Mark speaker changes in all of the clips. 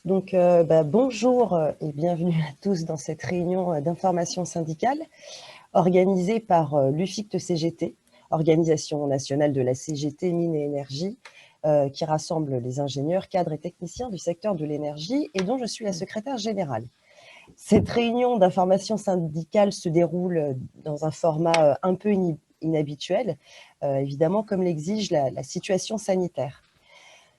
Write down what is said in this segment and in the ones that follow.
Speaker 1: Bonjour et bienvenue à tous dans cette réunion d'information syndicale organisée par l'UFICT-CGT, Organisation nationale de la CGT Mines et Énergie, qui rassemble les ingénieurs, cadres et techniciens du secteur de l'énergie et dont je suis la secrétaire générale. Cette réunion d'information syndicale se déroule dans un format un peu inhabituel, évidemment comme l'exige la situation sanitaire.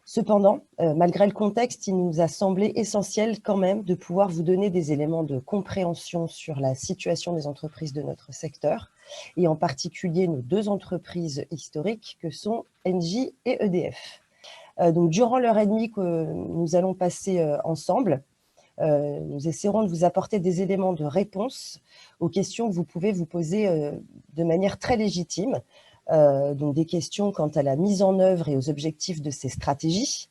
Speaker 1: Cependant, malgré le contexte, il nous a semblé essentiel quand même de pouvoir vous donner des éléments de compréhension sur la situation des entreprises de notre secteur, et en particulier nos deux entreprises historiques que sont Engie et EDF. Donc, durant l'heure et demie que nous allons passer ensemble, nous essaierons de vous apporter des éléments de réponse aux questions que vous pouvez vous poser de manière très légitime. Donc des questions quant à la mise en œuvre et aux objectifs de ces stratégies,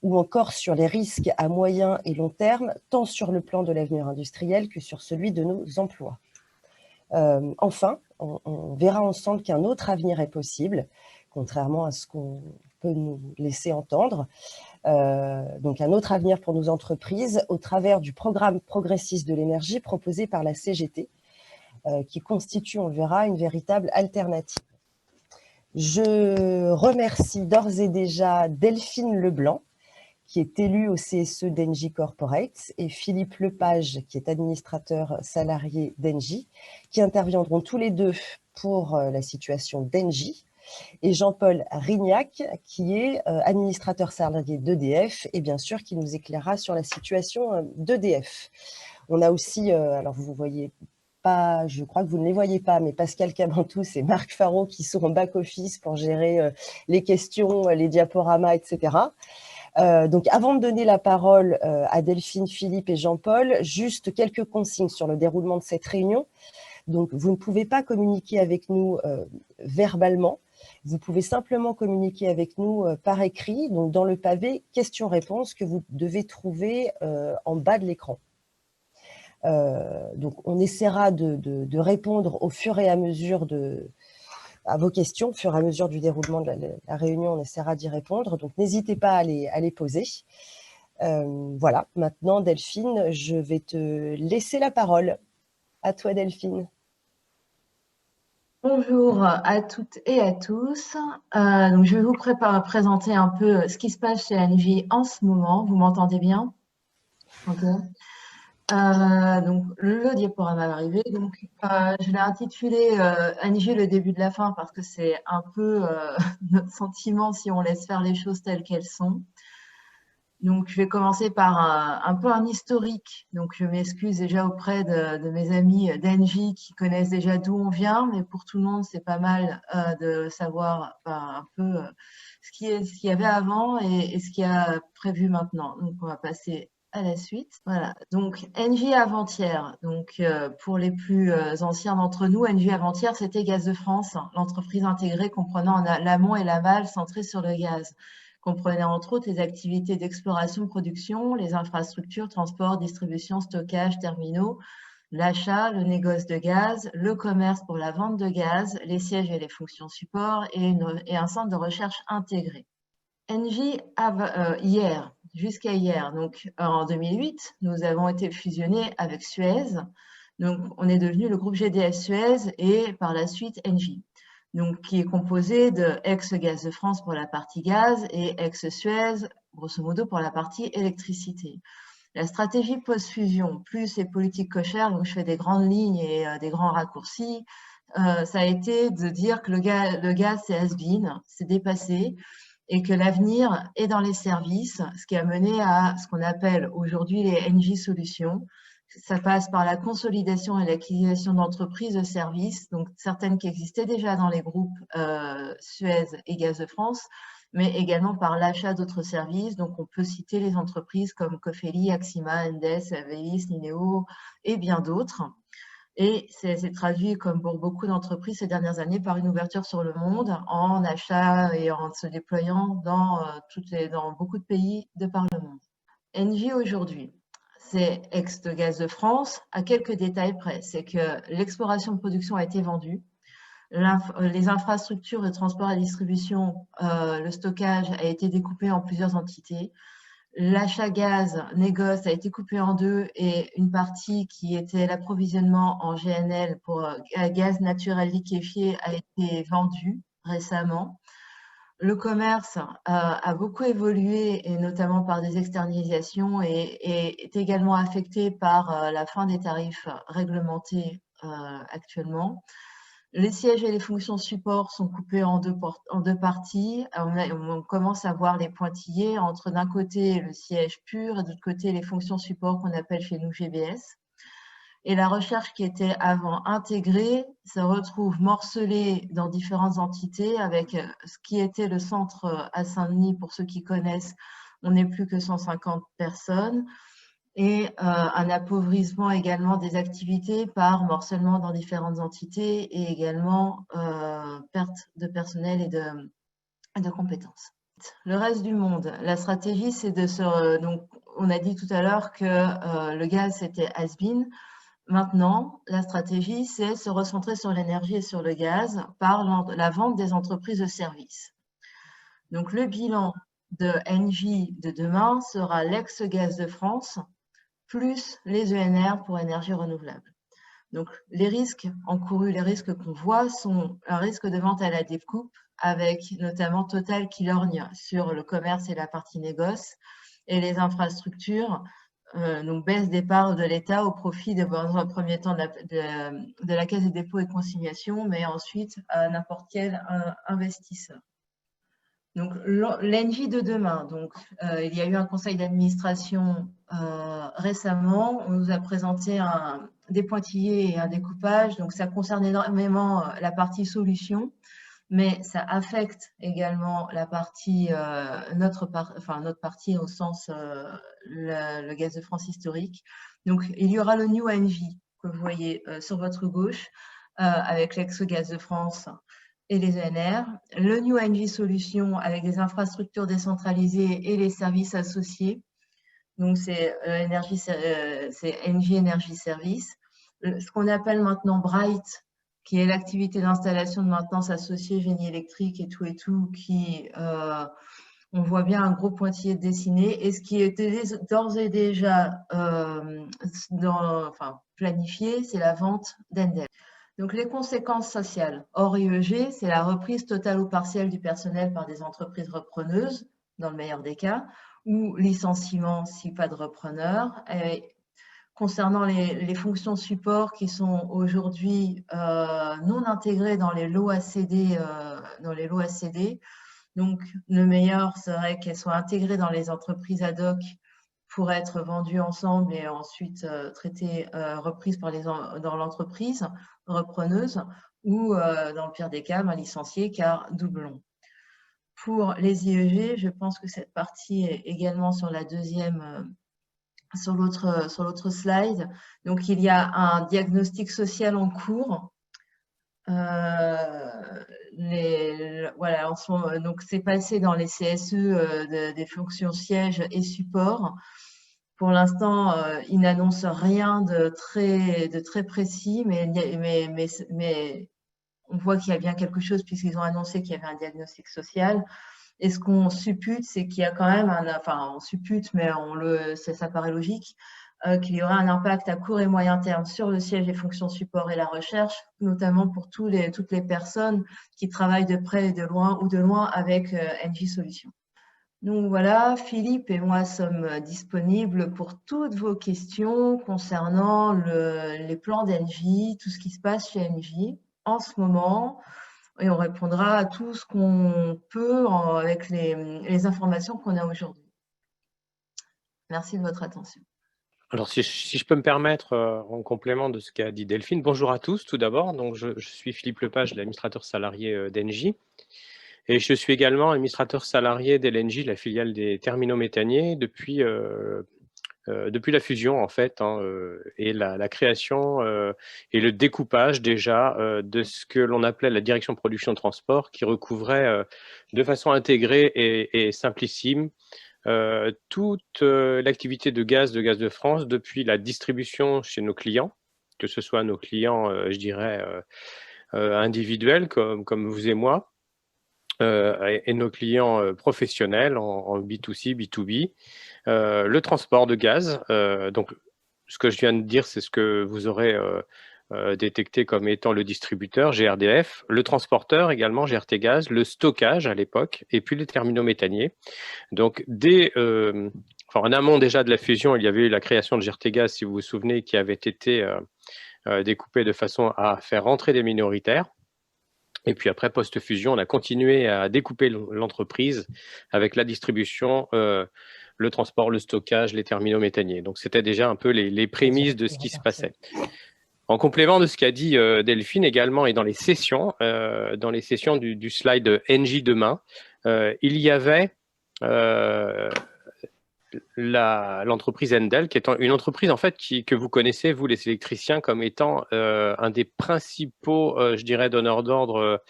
Speaker 1: ou encore sur les risques à moyen et long terme, tant sur le plan de l'avenir industriel que sur celui de nos emplois. Enfin, on verra ensemble qu'un autre avenir est possible, contrairement à ce qu'on peut nous laisser entendre. Donc un autre avenir pour nos entreprises au travers du programme progressiste de l'énergie proposé par la CGT, qui constitue, on le verra, une véritable alternative. Je remercie d'ores et déjà Delphine Leblanc, qui est élue au CSE d'Engie Corporate, et Philippe Lepage, qui est administrateur salarié d'Engie, qui interviendront tous les deux pour la situation d'Engie, et Jean-Paul Rignac, qui est administrateur salarié d'EDF, et bien sûr qui nous éclairera sur la situation d'EDF. On a aussi, alors vous voyez pas, je crois que vous ne les voyez pas, mais Pascal Cabantous et Marc Faro qui sont en back-office pour gérer les questions, les diaporamas, etc. Donc, avant de donner la parole à Delphine, Philippe et Jean-Paul, juste quelques consignes sur le déroulement de cette réunion. Donc, vous ne pouvez pas communiquer avec nous verbalement. Vous pouvez simplement communiquer avec nous par écrit, donc dans le pavé questions-réponses que vous devez trouver en bas de l'écran. Donc, on essaiera de répondre au fur et à mesure à vos questions, au fur et à mesure du déroulement de la réunion, on essaiera d'y répondre. Donc, n'hésitez pas à les poser. Voilà, maintenant, Delphine, je vais te laisser la parole. À toi, Delphine.
Speaker 2: Bonjour à toutes et à tous. Donc je vais vous présenter un peu ce qui se passe chez Engie en ce moment. Vous m'entendez bien? Ok. Donc le diaporama va arriver. Donc je l'ai intitulé Engie le début de la fin parce que c'est un peu notre sentiment si on laisse faire les choses telles qu'elles sont. Donc, je vais commencer par un peu un historique. Donc, je m'excuse déjà auprès de mes amis d'Engie qui connaissent déjà d'où on vient, mais pour tout le monde, c'est pas mal de savoir un peu ce qu'il y avait avant et ce qu'il y a prévu maintenant. Donc, on va passer à la suite. Voilà. Donc, Engie avant-hier. Donc, pour les plus anciens d'entre nous, Engie avant-hier, c'était Gaz de France, l'entreprise intégrée comprenant l'amont et l'aval centrée sur le gaz comprenait entre autres les activités d'exploration-production, les infrastructures, transport, distribution, stockage, terminaux, l'achat, le négoce de gaz, le commerce pour la vente de gaz, les sièges et les fonctions support et un centre de recherche intégré. Engie hier, jusqu'à hier, donc en 2008, nous avons été fusionnés avec Suez. Donc, on est devenu le groupe GDF Suez et par la suite Engie. Donc, qui est composé de ex-Gaz de France pour la partie gaz et ex-Suez, grosso modo, pour la partie électricité. La stratégie post-fusion, plus les politiques cochères, donc je fais des grandes lignes et des grands raccourcis, ça a été de dire que le gaz c'est has-been, c'est dépassé, et que l'avenir est dans les services, ce qui a mené à ce qu'on appelle aujourd'hui les Engie Solutions. Ça passe par la consolidation et l'acquisition d'entreprises de services, donc certaines qui existaient déjà dans les groupes Suez et Gaz de France, mais également par l'achat d'autres services. Donc, on peut citer les entreprises comme Cofeli, Axima, Endes, Avélis, Nineo et bien d'autres. Et c'est traduit, comme pour beaucoup d'entreprises ces dernières années, par une ouverture sur le monde en achat et en se déployant dans beaucoup de pays de par le monde. Engie aujourd'hui, c'est ex de Gaz de France, à quelques détails près. C'est que l'exploration de production a été vendue, les infrastructures de transport et distribution, le stockage a été découpé en plusieurs entités. L'achat gaz négoce a été coupé en deux et une partie qui était l'approvisionnement en GNL pour gaz naturel liquéfié a été vendue récemment. Le commerce a beaucoup évolué, et notamment par des externalisations, et est également affecté par la fin des tarifs réglementés actuellement. Les sièges et les fonctions support sont coupés en deux parties. On commence à voir les pointillés entre d'un côté le siège pur et de l'autre côté les fonctions support qu'on appelle chez nous GBS. Et la recherche qui était avant intégrée se retrouve morcelée dans différentes entités avec ce qui était le centre à Saint-Denis, pour ceux qui connaissent, on n'est plus que 150 personnes, et un appauvrissement également des activités par morcellement dans différentes entités et également perte de personnel et de compétences. Le reste du monde, la stratégie, c'est de se... Donc, on a dit tout à l'heure que le gaz, c'était has-been. Maintenant, la stratégie, c'est se recentrer sur l'énergie et sur le gaz par la vente des entreprises de services. Donc, le bilan de Engie de demain sera l'ex-Gaz de France plus les ENR pour énergie renouvelable. Donc, les risques encourus, les risques qu'on voit sont un risque de vente à la découpe, avec notamment Total qui lorgne sur le commerce et la partie négoce, et les infrastructures, donc baisse des parts de l'État au profit, dans un premier temps, de la Caisse des dépôts et consignations, mais ensuite à n'importe quel investisseur. Donc, l'Engie de demain, donc, il y a eu un conseil d'administration récemment. On nous a présenté des pointillés et un découpage. Donc, ça concerne énormément la partie solution, mais ça affecte également la partie, notre partie au sens le Gaz de France historique. Donc, il y aura le New Engie que vous voyez sur votre gauche, avec l'ex-Gaz de France et les ENR, le New Engie Solutions avec des infrastructures décentralisées et les services associés. Donc, c'est Engie Energy Service. Ce qu'on appelle maintenant Bright, qui est l'activité d'installation de maintenance associée, génie électrique et tout, qui, on voit bien un gros pointillé dessiné, et ce qui était d'ores et déjà planifié, c'est la vente d'Endel. Donc, les conséquences sociales hors IEG, c'est la reprise totale ou partielle du personnel par des entreprises repreneuses, dans le meilleur des cas, ou licenciement si pas de repreneur. Et concernant les fonctions support qui sont aujourd'hui non intégrées dans les lots ACD, donc le meilleur serait qu'elles soient intégrées dans les entreprises ad hoc pour être vendues ensemble et ensuite traitées, reprises dans l'entreprise repreneuse, ou dans le pire des cas, licenciées car doublon. Pour les IEG, je pense que cette partie est également sur la deuxième, sur l'autre slide. Donc, il y a un diagnostic social en cours. Voilà, donc c'est passé dans les CSE des fonctions sièges et support. Pour l'instant, ils n'annoncent rien de très précis, mais on voit qu'il y a bien quelque chose puisqu'ils ont annoncé qu'il y avait un diagnostic social. Et ce qu'on suppute, c'est qu'il y a quand même on suppute, mais ça paraît logique, qu'il y aura un impact à court et moyen terme sur le siège des fonctions support et la recherche, notamment pour toutes les personnes qui travaillent de près et de loin ou de loin avec Engie Solutions. Donc voilà, Philippe et moi sommes disponibles pour toutes vos questions concernant les plans d'Engie, tout ce qui se passe chez Engie en ce moment, et on répondra à tout ce qu'on peut avec les informations qu'on a aujourd'hui. Merci de votre attention.
Speaker 3: Alors, si je peux me permettre, en complément de ce qu'a dit Delphine, bonjour à tous tout d'abord. Donc, je suis Philippe Lepage, l'administrateur salarié d'Engie. Et je suis également administrateur salarié d'LNJ, la filiale des terminaux méthaniers, depuis la fusion, en fait, et la création et le découpage déjà de ce que l'on appelait la direction production transport, qui recouvrait de façon intégrée et simplissime toute l'activité de gaz de France, depuis la distribution chez nos clients, que ce soit nos clients, je dirais, individuels comme vous et moi, et nos clients professionnels en B2C, B2B, le transport de gaz. Donc, ce que je viens de dire, c'est ce que vous aurez détecté comme étant le distributeur, GRDF, le transporteur également, GRT Gaz, le stockage à l'époque, et puis les terminaux méthaniers. Donc, en amont déjà de la fusion, il y avait eu la création de GRT Gaz, si vous vous souvenez, qui avait été découpée de façon à faire rentrer des minoritaires. Et puis après, post-fusion, on a continué à découper l'entreprise avec la distribution, le transport, le stockage, les terminaux méthaniers. Donc, c'était déjà un peu les prémices de ce qui se passait. En complément de ce qu'a dit Delphine également, et dans les sessions du slide NJ demain, il y avait l'entreprise Endel, qui est une entreprise en fait que vous connaissez, vous les électriciens, comme étant un des principaux, je dirais, donneurs d'ordre,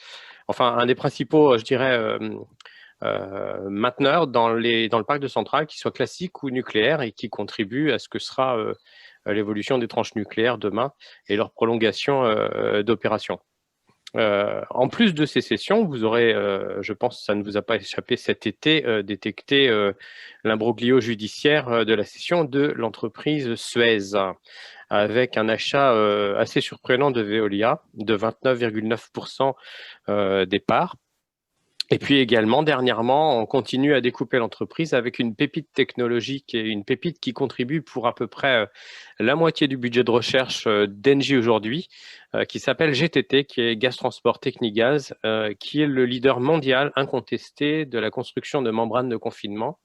Speaker 3: un des principaux, je dirais, mainteneurs dans le parc de centrales, qu'ils soient classiques ou nucléaires, et qui contribuent à ce que sera l'évolution des tranches nucléaires demain et leur prolongation d'opération. En plus de ces sessions, vous aurez, je pense que ça ne vous a pas échappé cet été, détecté l'imbroglio judiciaire de la cession de l'entreprise Suez, avec un achat assez surprenant de Veolia de 29,9% des parts. Et puis également, dernièrement, on continue à découper l'entreprise avec une pépite technologique et une pépite qui contribue pour à peu près la moitié du budget de recherche d'Engie aujourd'hui, qui s'appelle GTT, qui est Gaz Transport Technigaz, qui est le leader mondial incontesté de la construction de membranes de confinement,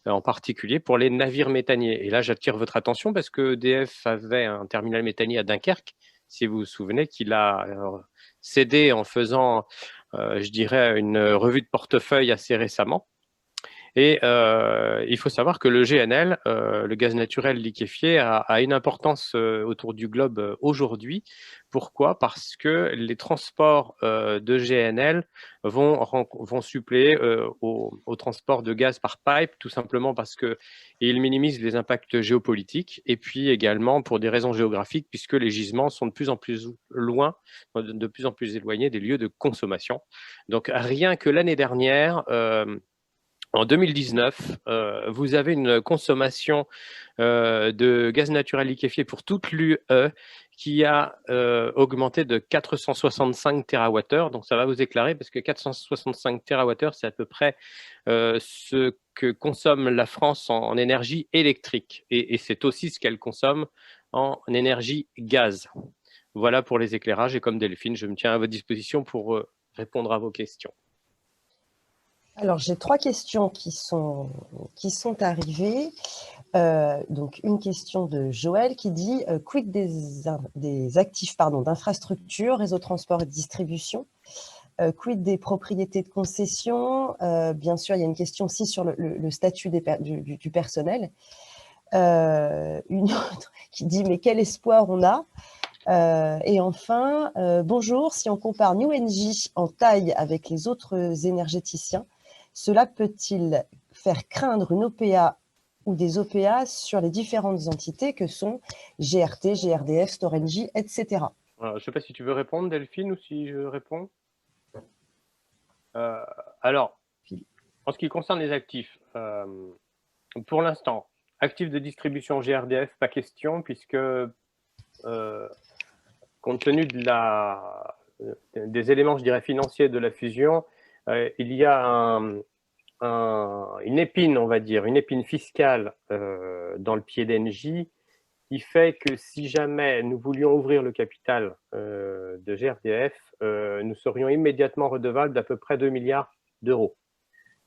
Speaker 3: en particulier pour les navires méthaniers. Et là, j'attire votre attention parce que EDF avait un terminal méthanier à Dunkerque, si vous vous souvenez, qu'il a cédé en faisant je dirais, une revue de portefeuille assez récemment. Et il faut savoir que le GNL, le gaz naturel liquéfié, a une importance autour du globe aujourd'hui. Pourquoi? Parce que les transports de GNL vont suppléer au transport de gaz par pipe, tout simplement parce qu'ils minimisent les impacts géopolitiques, et puis également pour des raisons géographiques, puisque les gisements sont de plus en plus loin, de plus en plus éloignés des lieux de consommation. Donc rien que l'année dernière, en 2019, vous avez une consommation de gaz naturel liquéfié pour toute l'UE qui a augmenté de 465 TWh. Donc, ça va vous éclairer parce que 465 TWh, c'est à peu près ce que consomme la France en énergie électrique. Et c'est aussi ce qu'elle consomme en énergie gaz. Voilà pour les éclairages. Et comme Delphine, je me tiens à votre disposition pour répondre à vos questions.
Speaker 1: Alors, j'ai 3 questions qui sont arrivées. Donc, une question de Joël qui dit « Quid des actifs d'infrastructure, réseau transport et distribution quid des propriétés de concession ?» Bien sûr, il y a une question aussi sur le statut du personnel. Une autre qui dit « Mais quel espoir on a ?» Et enfin, bonjour, si on compare New Energy en taille avec les autres énergéticiens, cela peut-il faire craindre une OPA ou des OPA sur les différentes entités que sont GRT, GRDF, Storengy, etc.
Speaker 3: Je ne sais pas si tu veux répondre, Delphine, ou si je réponds. Alors, en ce qui concerne les actifs, pour l'instant, actifs de distribution GRDF, pas question, puisque compte tenu des éléments, je dirais, financiers de la fusion, il y a une épine, on va dire, une épine fiscale dans le pied d'Engie qui fait que si jamais nous voulions ouvrir le capital de GRDF, nous serions immédiatement redevables d'à peu près 2 milliards d'euros.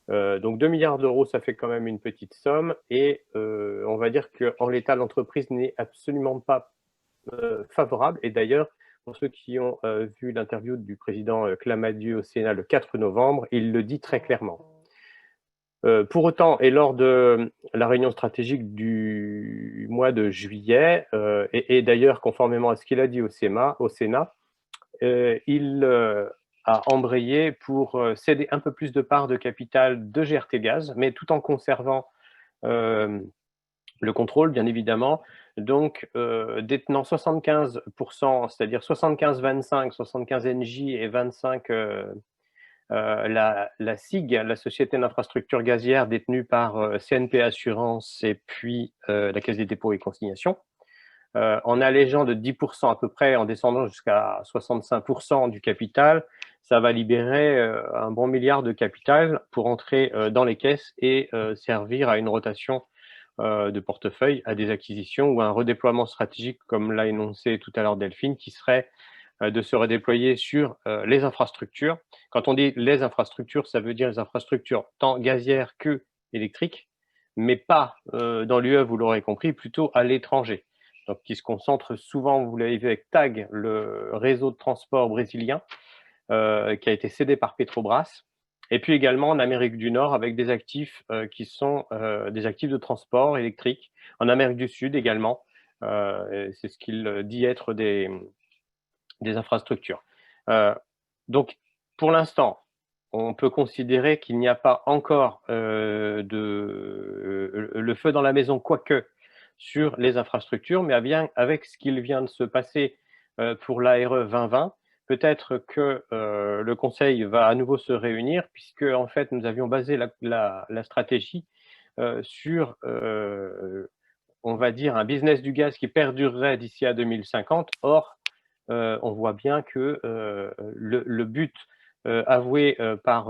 Speaker 3: Donc 2 milliards d'euros, ça fait quand même une petite somme, et on va dire qu'en l'état, l'entreprise n'est absolument pas favorable. Et d'ailleurs, pour ceux qui ont vu l'interview du président Clamadieu au Sénat le 4 novembre, il le dit très clairement. Pour autant, et lors de la réunion stratégique du mois de juillet, et d'ailleurs conformément à ce qu'il a dit au Sénat, il a embrayé pour céder un peu plus de parts de capital de GRT Gaz, mais tout en conservant le contrôle, bien évidemment. Donc, détenant 75%, c'est-à-dire 75-25, 75 NJ et 25 la SIG, la Société d'infrastructure gazière détenue par CNP Assurance et puis la Caisse des dépôts et consignations, en allégeant de 10% à peu près, en descendant jusqu'à 65% du capital, ça va libérer un bon milliard de capital pour entrer dans les caisses et servir à une rotation de portefeuille, à des acquisitions ou à un redéploiement stratégique, comme l'a énoncé tout à l'heure Delphine, qui serait de se redéployer sur les infrastructures. Quand on dit les infrastructures, ça veut dire les infrastructures tant gazières que électriques, mais pas dans l'UE, vous l'aurez compris, plutôt à l'étranger. Donc, qui se concentre souvent, vous l'avez vu avec TAG, le réseau de transport brésilien, qui a été cédé par Petrobras, et puis également en Amérique du Nord avec des actifs qui sont des actifs de transport électrique, en Amérique du Sud également, c'est ce qu'il dit être des infrastructures. Donc, pour l'instant, on peut considérer qu'il n'y a pas encore le feu dans la maison, quoique sur les infrastructures, mais bien avec ce qu'il vient de se passer pour l'ARE 2020, peut-être que le Conseil va à nouveau se réunir, puisque en fait, nous avions basé la stratégie sur, on va dire, un business du gaz qui perdurerait d'ici à 2050. Or, on voit bien que le but avoué par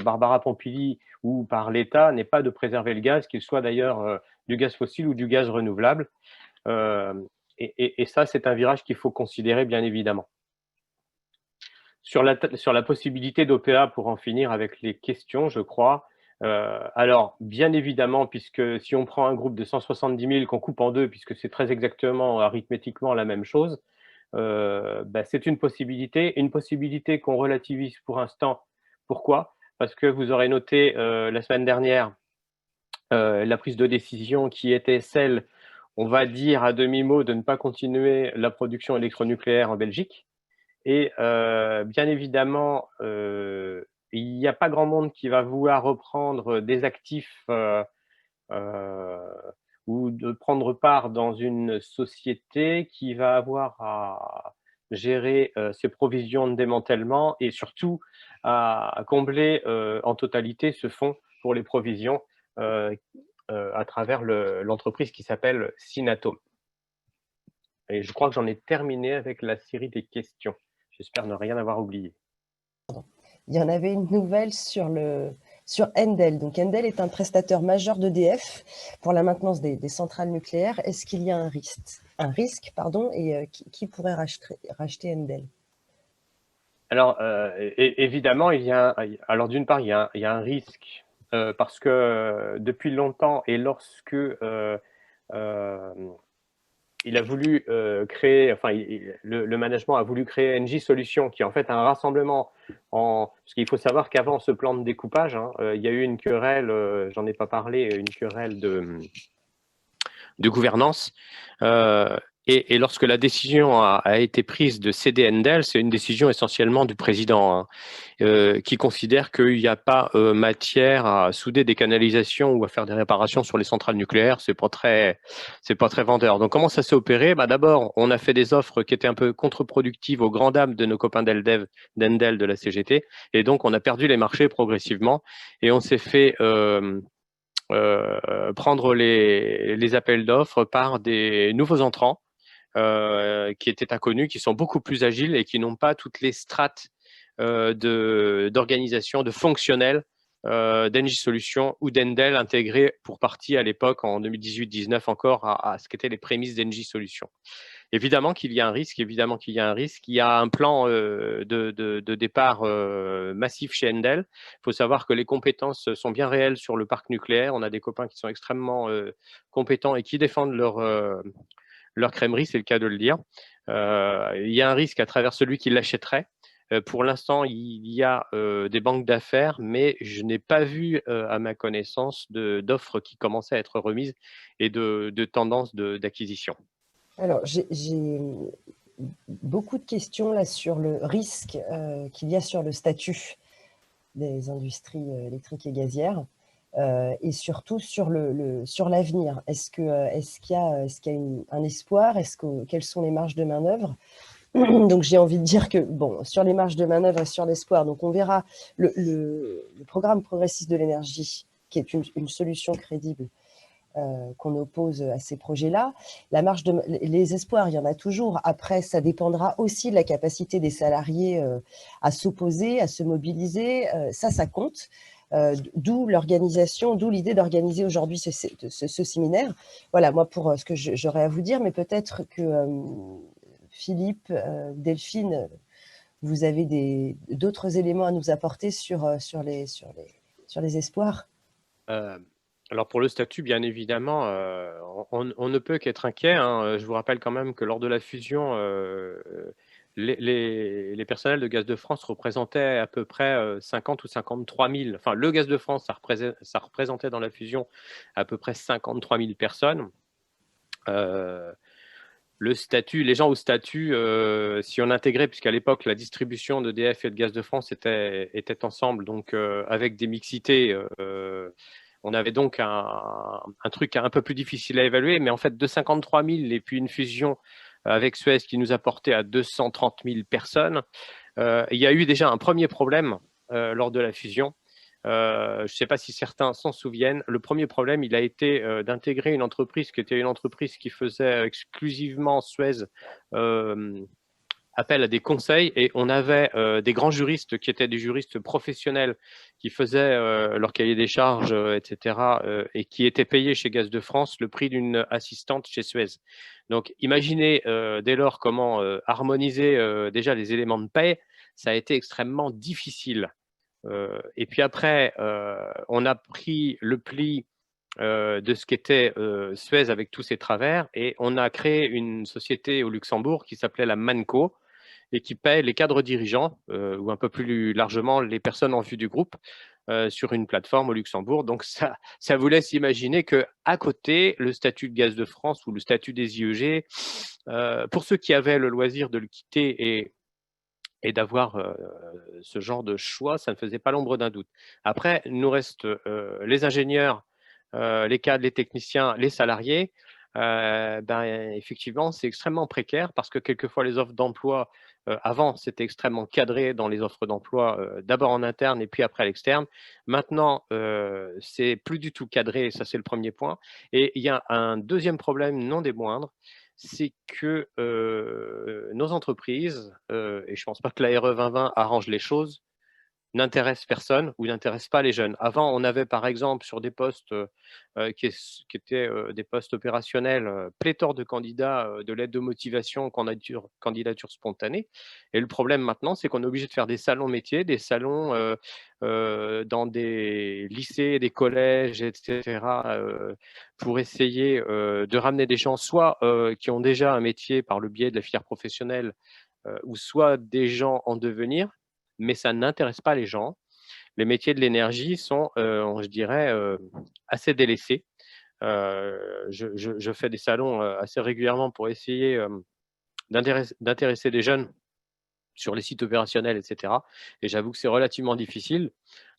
Speaker 3: Barbara Pompili ou par l'État n'est pas de préserver le gaz, qu'il soit d'ailleurs du gaz fossile ou du gaz renouvelable. Et ça, c'est un virage qu'il faut considérer, bien évidemment. Sur la possibilité d'OPA, pour en finir avec les questions, je crois, alors, bien évidemment, puisque si on prend un groupe de 170 000 qu'on coupe en deux, puisque c'est très exactement arithmétiquement la même chose, c'est une possibilité qu'on relativise pour l'instant. Pourquoi? Parce que vous aurez noté la semaine dernière la prise de décision qui était celle, on va dire à demi-mot, de ne pas continuer la production électronucléaire en Belgique. Et bien évidemment, il n'y a pas grand monde qui va vouloir reprendre des actifs ou de prendre part dans une société qui va avoir à gérer ses provisions de démantèlement et surtout à combler en totalité ce fonds pour les provisions à travers l'entreprise qui s'appelle Sinatome. Et je crois que j'en ai terminé avec la série des questions. J'espère ne rien avoir oublié.
Speaker 1: Il y en avait une nouvelle sur Endel. Donc Endel est un prestataire majeur d'EDF pour la maintenance des centrales nucléaires. Est-ce qu'il y a un risque, et qui pourrait racheter Endel?
Speaker 3: Alors, évidemment, alors d'une part, il y a un risque parce que depuis longtemps et lorsque il a voulu créer, enfin, le management a voulu créer NJ Solutions, qui est en fait un rassemblement parce qu'il faut savoir qu'avant ce plan de découpage, il y a eu une querelle, j'en ai pas parlé, une querelle de gouvernance. Et lorsque la décision a été prise de céder Endel, c'est une décision essentiellement du président qui considère qu'il n'y a pas matière à souder des canalisations ou à faire des réparations sur les centrales nucléaires. C'est pas très vendeur. Donc comment ça s'est opéré? D'abord, on a fait des offres qui étaient un peu contre-productives aux grandes dames de nos copains d'Endel, de la CGT, et donc on a perdu les marchés progressivement et on s'est fait prendre les appels d'offres par des nouveaux entrants qui étaient inconnus, qui sont beaucoup plus agiles et qui n'ont pas toutes les strates d'organisation, de fonctionnel d'Engie Solutions ou d'Endel intégrés pour partie à l'époque, en 2018-19 encore, à ce qu'étaient les prémices d'Engie Solutions. Évidemment qu'il y a un risque, Il y a un plan de départ massif chez Endel. Il faut savoir que les compétences sont bien réelles sur le parc nucléaire. On a des copains qui sont extrêmement compétents et qui défendent leur crèmerie, c'est le cas de le dire. Il y a un risque à travers celui qui l'achèterait. Pour l'instant, il y a des banques d'affaires, mais je n'ai pas vu, à ma connaissance, d'offres qui commençaient à être remises et de tendances d'acquisition.
Speaker 1: Alors, j'ai beaucoup de questions là sur le risque qu'il y a sur le statut des industries électriques et gazières et surtout sur l'avenir. Est-ce qu'il y a un espoir? Quelles sont les marges de manœuvre? Donc, j'ai envie de dire que, bon, sur les marges de manœuvre et sur l'espoir, donc on verra le programme progressiste de l'énergie, qui est une solution crédible qu'on oppose à ces projets-là. Les espoirs, il y en a toujours. Après, ça dépendra aussi de la capacité des salariés à s'opposer, à se mobiliser. Ça compte. D'où l'organisation, d'où l'idée d'organiser aujourd'hui ce séminaire. Voilà, moi, pour ce que j'aurais à vous dire, mais peut-être que Philippe, Delphine, vous avez d'autres éléments à nous apporter sur les espoirs.
Speaker 3: Alors pour le statut, bien évidemment, on ne peut qu'être inquiet, hein. Je vous rappelle quand même que lors de la fusion, les personnels de Gaz de France représentaient à peu près 50 ou 53 000. Enfin, le Gaz de France, ça représentait dans la fusion à peu près 53 000 personnes. Le statut, les gens au statut, si on intégrait, puisqu'à l'époque la distribution d'EDF et de Gaz de France était ensemble, donc avec des mixités, on avait donc un truc un peu plus difficile à évaluer, mais en fait de 53 000 et puis une fusion avec Suez qui nous a porté à 230 000 personnes, il y a eu déjà un premier problème lors de la fusion. Je ne sais pas si certains s'en souviennent. Le premier problème, il a été d'intégrer une entreprise qui était une entreprise qui faisait exclusivement Suez appel à des conseils, et on avait des grands juristes qui étaient des juristes professionnels qui faisaient leur cahier des charges, etc., et qui étaient payés chez Gaz de France le prix d'une assistante chez Suez. Donc imaginez dès lors comment harmoniser déjà les éléments de paie. Ça a été extrêmement difficile. Et puis après, on a pris le pli de ce qu'était Suez avec tous ses travers, et on a créé une société au Luxembourg qui s'appelait la Manco et qui paie les cadres dirigeants ou un peu plus largement les personnes en vue du groupe sur une plateforme au Luxembourg. Donc ça vous laisse imaginer qu'à côté, le statut de Gaz de France ou le statut des IEG, pour ceux qui avaient le loisir de le quitter et d'avoir ce genre de choix, ça ne faisait pas l'ombre d'un doute. Après, il nous reste les ingénieurs, les cadres, les techniciens, les salariés. Effectivement, c'est extrêmement précaire parce que quelquefois les offres d'emploi, avant, c'était extrêmement cadré dans les offres d'emploi, d'abord en interne et puis après à l'externe. Maintenant, c'est plus du tout cadré, ça c'est le premier point. Et il y a un deuxième problème, non des moindres, c'est que nos entreprises, et je ne pense pas que la RE 2020 arrange les choses, n'intéresse personne ou n'intéresse pas les jeunes. Avant, on avait par exemple sur des postes qui étaient des postes opérationnels, pléthore de candidats, de l'aide de motivation, candidature spontanée. Et le problème maintenant, c'est qu'on est obligé de faire des salons métiers, des salons dans des lycées, des collèges, etc., pour essayer de ramener des gens soit qui ont déjà un métier par le biais de la filière professionnelle, ou soit des gens en devenir, mais ça n'intéresse pas les gens. Les métiers de l'énergie sont, je dirais, assez délaissés. Je fais des salons assez régulièrement pour essayer d'intéresser des jeunes sur les sites opérationnels, etc. Et j'avoue que c'est relativement difficile.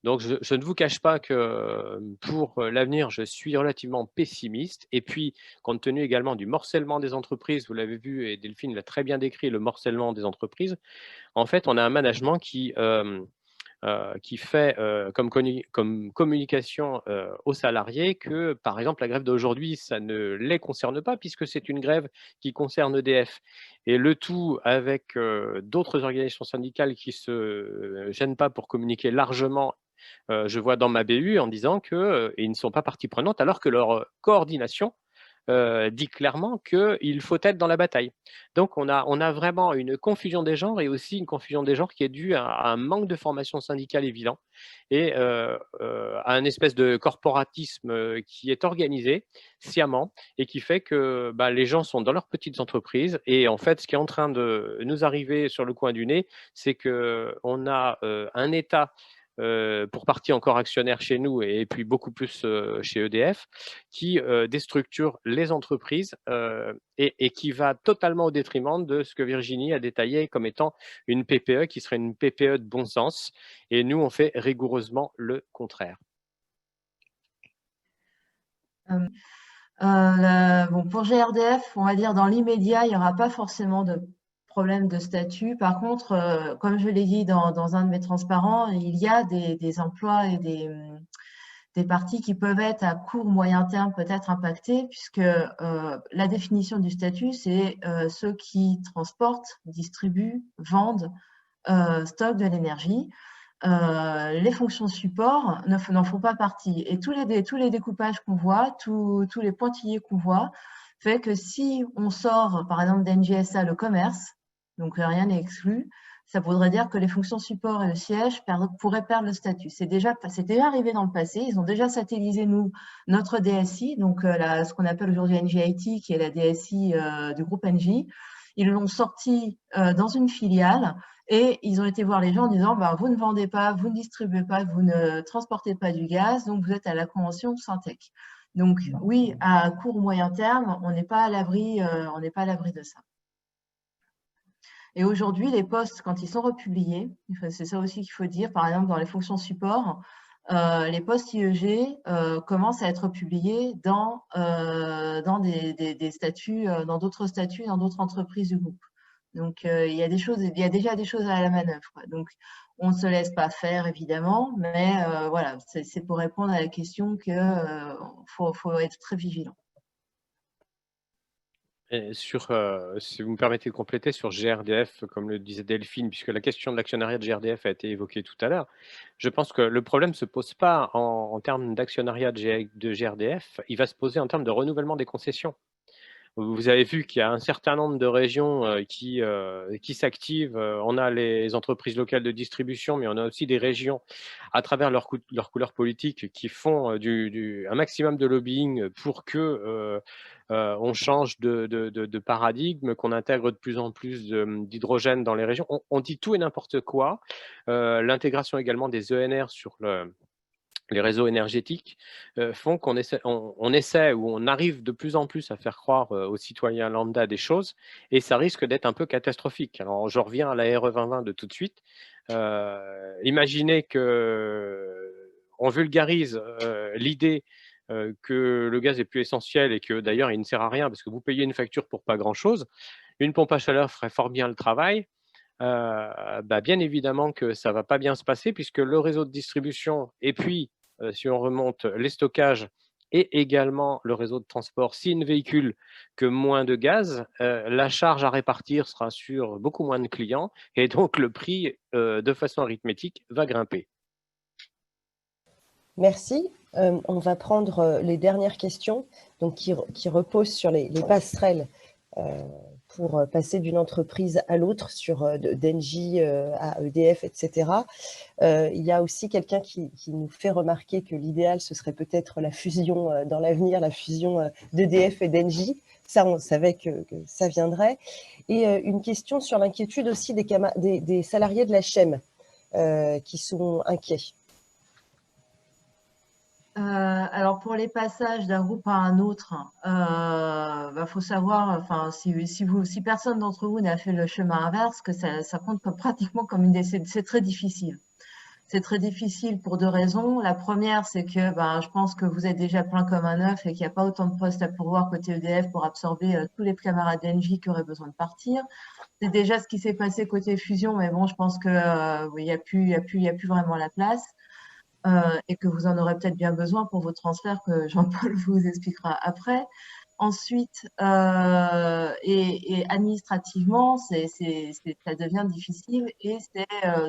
Speaker 3: Donc, je ne vous cache pas que pour l'avenir, je suis relativement pessimiste. Et puis, compte tenu également du morcellement des entreprises, vous l'avez vu et Delphine l'a très bien décrit, le morcellement des entreprises, en fait, on a un management qui fait comme communication aux salariés que, par exemple, la grève d'aujourd'hui, ça ne les concerne pas puisque c'est une grève qui concerne EDF. Et le tout avec d'autres organisations syndicales qui ne se gênent pas pour communiquer largement. Je vois dans ma BU en disant qu'ils ne sont pas partie prenante alors que leur coordination dit clairement qu'il faut être dans la bataille. Donc, on a vraiment une confusion des genres et aussi une confusion des genres qui est due à un manque de formation syndicale évident et à un espèce de corporatisme qui est organisé sciemment et qui fait que les gens sont dans leurs petites entreprises. Et en fait, ce qui est en train de nous arriver sur le coin du nez, c'est qu'on a un État pour partie encore actionnaire chez nous et puis beaucoup plus chez EDF, qui déstructure les entreprises et qui va totalement au détriment de ce que Virginie a détaillé comme étant une PPE qui serait une PPE de bon sens. Et nous, on fait rigoureusement le contraire.
Speaker 2: Bon, pour GRDF, on va dire dans l'immédiat, il n'y aura pas forcément de problème de statut. Par contre, comme je l'ai dit dans un de mes transparents, il y a des emplois et des parties qui peuvent être à court, moyen terme peut-être impactés, puisque la définition du statut, c'est ceux qui transportent, distribuent, vendent, stockent de l'énergie. Les fonctions support n'en font pas partie. Et tous les découpages qu'on voit, tous les pointillés qu'on voit, fait que si on sort, par exemple, d'NGSA le commerce, donc rien n'est exclu, ça voudrait dire que les fonctions support et le siège pourraient perdre le statut. C'est déjà arrivé dans le passé. Ils ont déjà satellisé notre DSI, donc ce qu'on appelle aujourd'hui NGIT, qui est la DSI du groupe NJ. Ils l'ont sorti dans une filiale et ils ont été voir les gens en disant bah, vous ne vendez pas, vous ne distribuez pas, vous ne transportez pas du gaz, donc vous êtes à la convention Syntec. Donc oui, à court ou moyen terme, on n'est pas à l'abri de ça. Et aujourd'hui, les postes, quand ils sont republiés, c'est ça aussi qu'il faut dire, par exemple dans les fonctions support, les postes IEG commencent à être publiés dans des statuts, dans d'autres statuts, dans d'autres entreprises du groupe. Donc il y a déjà des choses à la manœuvre, quoi. Donc on ne se laisse pas faire évidemment, mais voilà, c'est pour répondre à la question que faut être très vigilant.
Speaker 3: Et si vous me permettez de compléter sur GRDF, comme le disait Delphine, puisque la question de l'actionnariat de GRDF a été évoquée tout à l'heure, je pense que le problème ne se pose pas en termes d'actionnariat de GRDF, il va se poser en termes de renouvellement des concessions. Vous avez vu qu'il y a un certain nombre de régions qui s'activent. On a les entreprises locales de distribution, mais on a aussi des régions, à travers leur couleur politique, qui font un maximum de lobbying pour que on change de paradigme, qu'on intègre de plus en plus d'hydrogène dans les régions. On dit tout et n'importe quoi. L'intégration également des ENR sur les réseaux énergétiques font qu'on essaie, on essaie ou on arrive de plus en plus à faire croire aux citoyens lambda des choses, et ça risque d'être un peu catastrophique. Alors, je reviens à la RE 2020 de tout de suite. Imaginez qu'on vulgarise l'idée que le gaz est plus essentiel et que d'ailleurs il ne sert à rien parce que vous payez une facture pour pas grand-chose. Une pompe à chaleur ferait fort bien le travail. Bien évidemment que ça ne va pas bien se passer puisque le réseau de distribution et puis, si on remonte, les stockages et également le réseau de transport, s'ils ne véhiculent que moins de gaz, la charge à répartir sera sur beaucoup moins de clients et donc le prix, de façon arithmétique, va grimper.
Speaker 1: Merci. On va prendre les dernières questions donc, qui reposent sur les passerelles pour passer d'une entreprise à l'autre, sur d'Engie à EDF, etc. Il y a aussi quelqu'un qui nous fait remarquer que l'idéal, ce serait peut-être la fusion dans l'avenir, la fusion d'EDF et d'Engie. Ça, on savait que ça viendrait. Et une question sur l'inquiétude aussi des salariés de la CHEM qui sont inquiets.
Speaker 2: Alors pour les passages d'un groupe à un autre, faut savoir, enfin si personne d'entre vous n'a fait le chemin inverse, que ça compte pratiquement comme c'est très difficile. C'est très difficile pour deux raisons. La première, c'est que je pense que vous êtes déjà plein comme un œuf et qu'il n'y a pas autant de postes à pourvoir côté EDF pour absorber tous les camarades d'Engie qui auraient besoin de partir. C'est déjà ce qui s'est passé côté fusion, mais bon, je pense que il y a plus vraiment la place. Et que vous en aurez peut-être bien besoin pour vos transferts que Jean-Paul vous expliquera après. Ensuite, et administrativement, ça devient difficile et c'est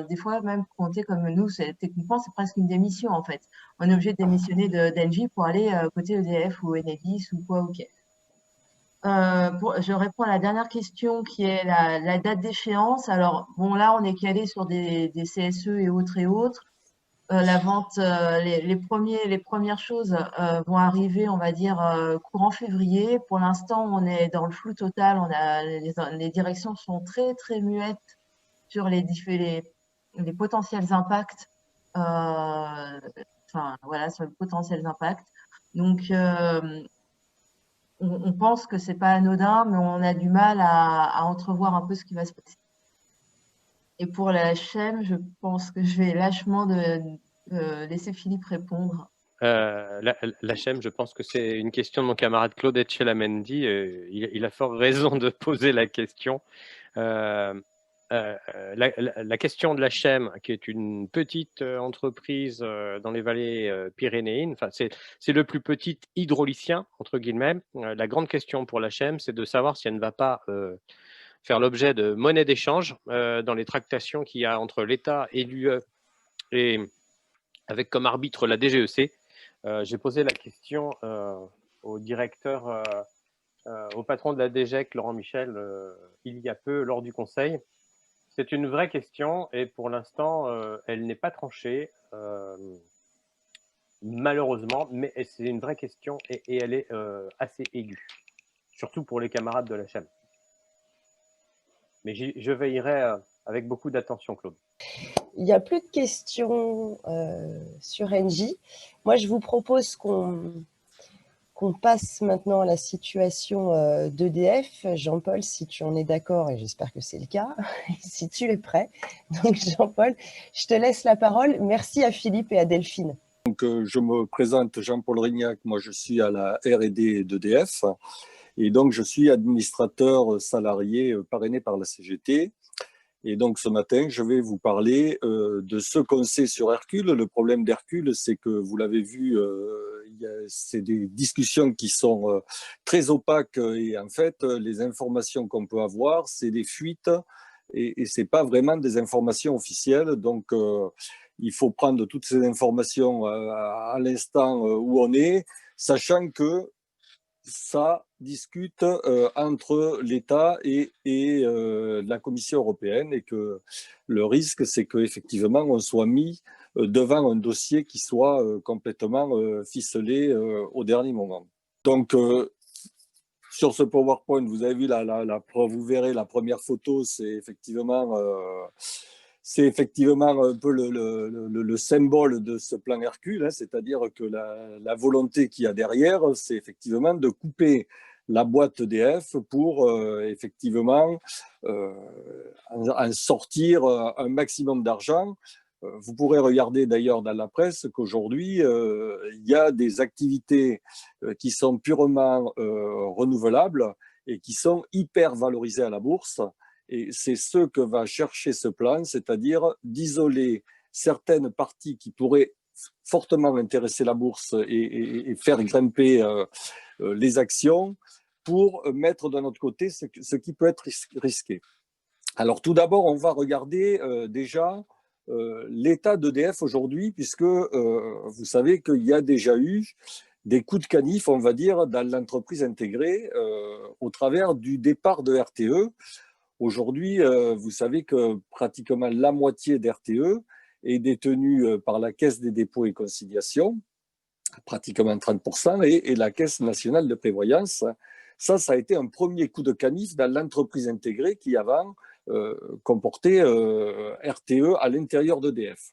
Speaker 2: des fois même compté comme nous, techniquement, c'est presque une démission en fait. On est obligé de démissionner d'Engie pour aller côté EDF ou Enedis ou quoi, ok. Je réponds à la dernière question qui est la date d'échéance. Alors, bon, là, on est calé sur des CSE et autres et autres. La vente, les premières choses vont arriver, on va dire, courant février. Pour l'instant, on est dans le flou total. Les directions sont très, très muettes sur les potentiels impacts. Sur les potentiels impacts. Donc, on pense que c'est pas anodin, mais on a du mal à entrevoir un peu ce qui va se passer. Et pour la CHEM, je pense que je vais lâchement laisser Philippe répondre.
Speaker 3: La CHEM, je pense que c'est une question de mon camarade Claude Etchelamendi. Il a fort raison de poser la question. La question de la Chem, qui est une petite entreprise dans les vallées pyrénéennes, enfin, c'est le plus petit hydraulicien, entre guillemets. La grande question pour la Chem, c'est de savoir si elle ne va pas faire l'objet de monnaie d'échange dans les tractations qu'il y a entre l'État et l'UE, et avec comme arbitre la DGEC. J'ai posé la question au directeur, au patron de la DGEC, Laurent Michel, il y a peu, lors du conseil. C'est une vraie question et pour l'instant, elle n'est pas tranchée, malheureusement, mais c'est une vraie question et elle est assez aiguë, surtout pour les camarades de la chaîne. Mais je veillerai avec beaucoup d'attention, Claude.
Speaker 1: Il n'y a plus de questions sur Engie. Moi, je vous propose qu'on passe maintenant à la situation d'EDF. Jean-Paul, si tu en es d'accord, et j'espère que c'est le cas, si tu es prêt. Donc, Jean-Paul, je te laisse la parole. Merci à Philippe et à Delphine.
Speaker 4: Donc, je me présente Jean-Paul Rignac, moi je suis à la R&D d'EDF et donc je suis administrateur salarié parrainé par la CGT. Et donc ce matin, je vais vous parler de ce qu'on sait sur Hercule. Le problème d'Hercule, c'est que vous l'avez vu, c'est des discussions qui sont très opaques et en fait, les informations qu'on peut avoir, c'est des fuites et c'est pas vraiment des informations officielles. Donc il faut prendre toutes ces informations à l'instant où on est, sachant que ça discute entre l'État et la Commission européenne et que le risque, c'est qu'effectivement, on soit mis devant un dossier qui soit complètement ficelé au dernier moment. Donc, sur ce PowerPoint, vous avez vu vous verrez la première photo, c'est effectivement un peu le symbole de ce plan Hercule, hein, c'est-à-dire que la volonté qu'il y a derrière, c'est effectivement de couper la boîte EDF pour effectivement en sortir un maximum d'argent. Vous pourrez regarder d'ailleurs dans la presse qu'aujourd'hui, il y a des activités qui sont purement renouvelables et qui sont hyper valorisées à la bourse. Et c'est ce que va chercher ce plan, c'est-à-dire d'isoler certaines parties qui pourraient fortement intéresser la bourse et faire grimper les actions pour mettre de notre côté ce qui peut être risqué. Alors tout d'abord, on va regarder déjà l'état d'EDF aujourd'hui, puisque vous savez qu'il y a déjà eu des coups de canif, on va dire, dans l'entreprise intégrée au travers du départ de RTE. Aujourd'hui, vous savez que pratiquement la moitié d'RTE est détenue par la Caisse des dépôts et consignations, pratiquement 30%, et la Caisse nationale de prévoyance. Ça a été un premier coup de canif dans l'entreprise intégrée qui avant comportait RTE à l'intérieur d'EDF.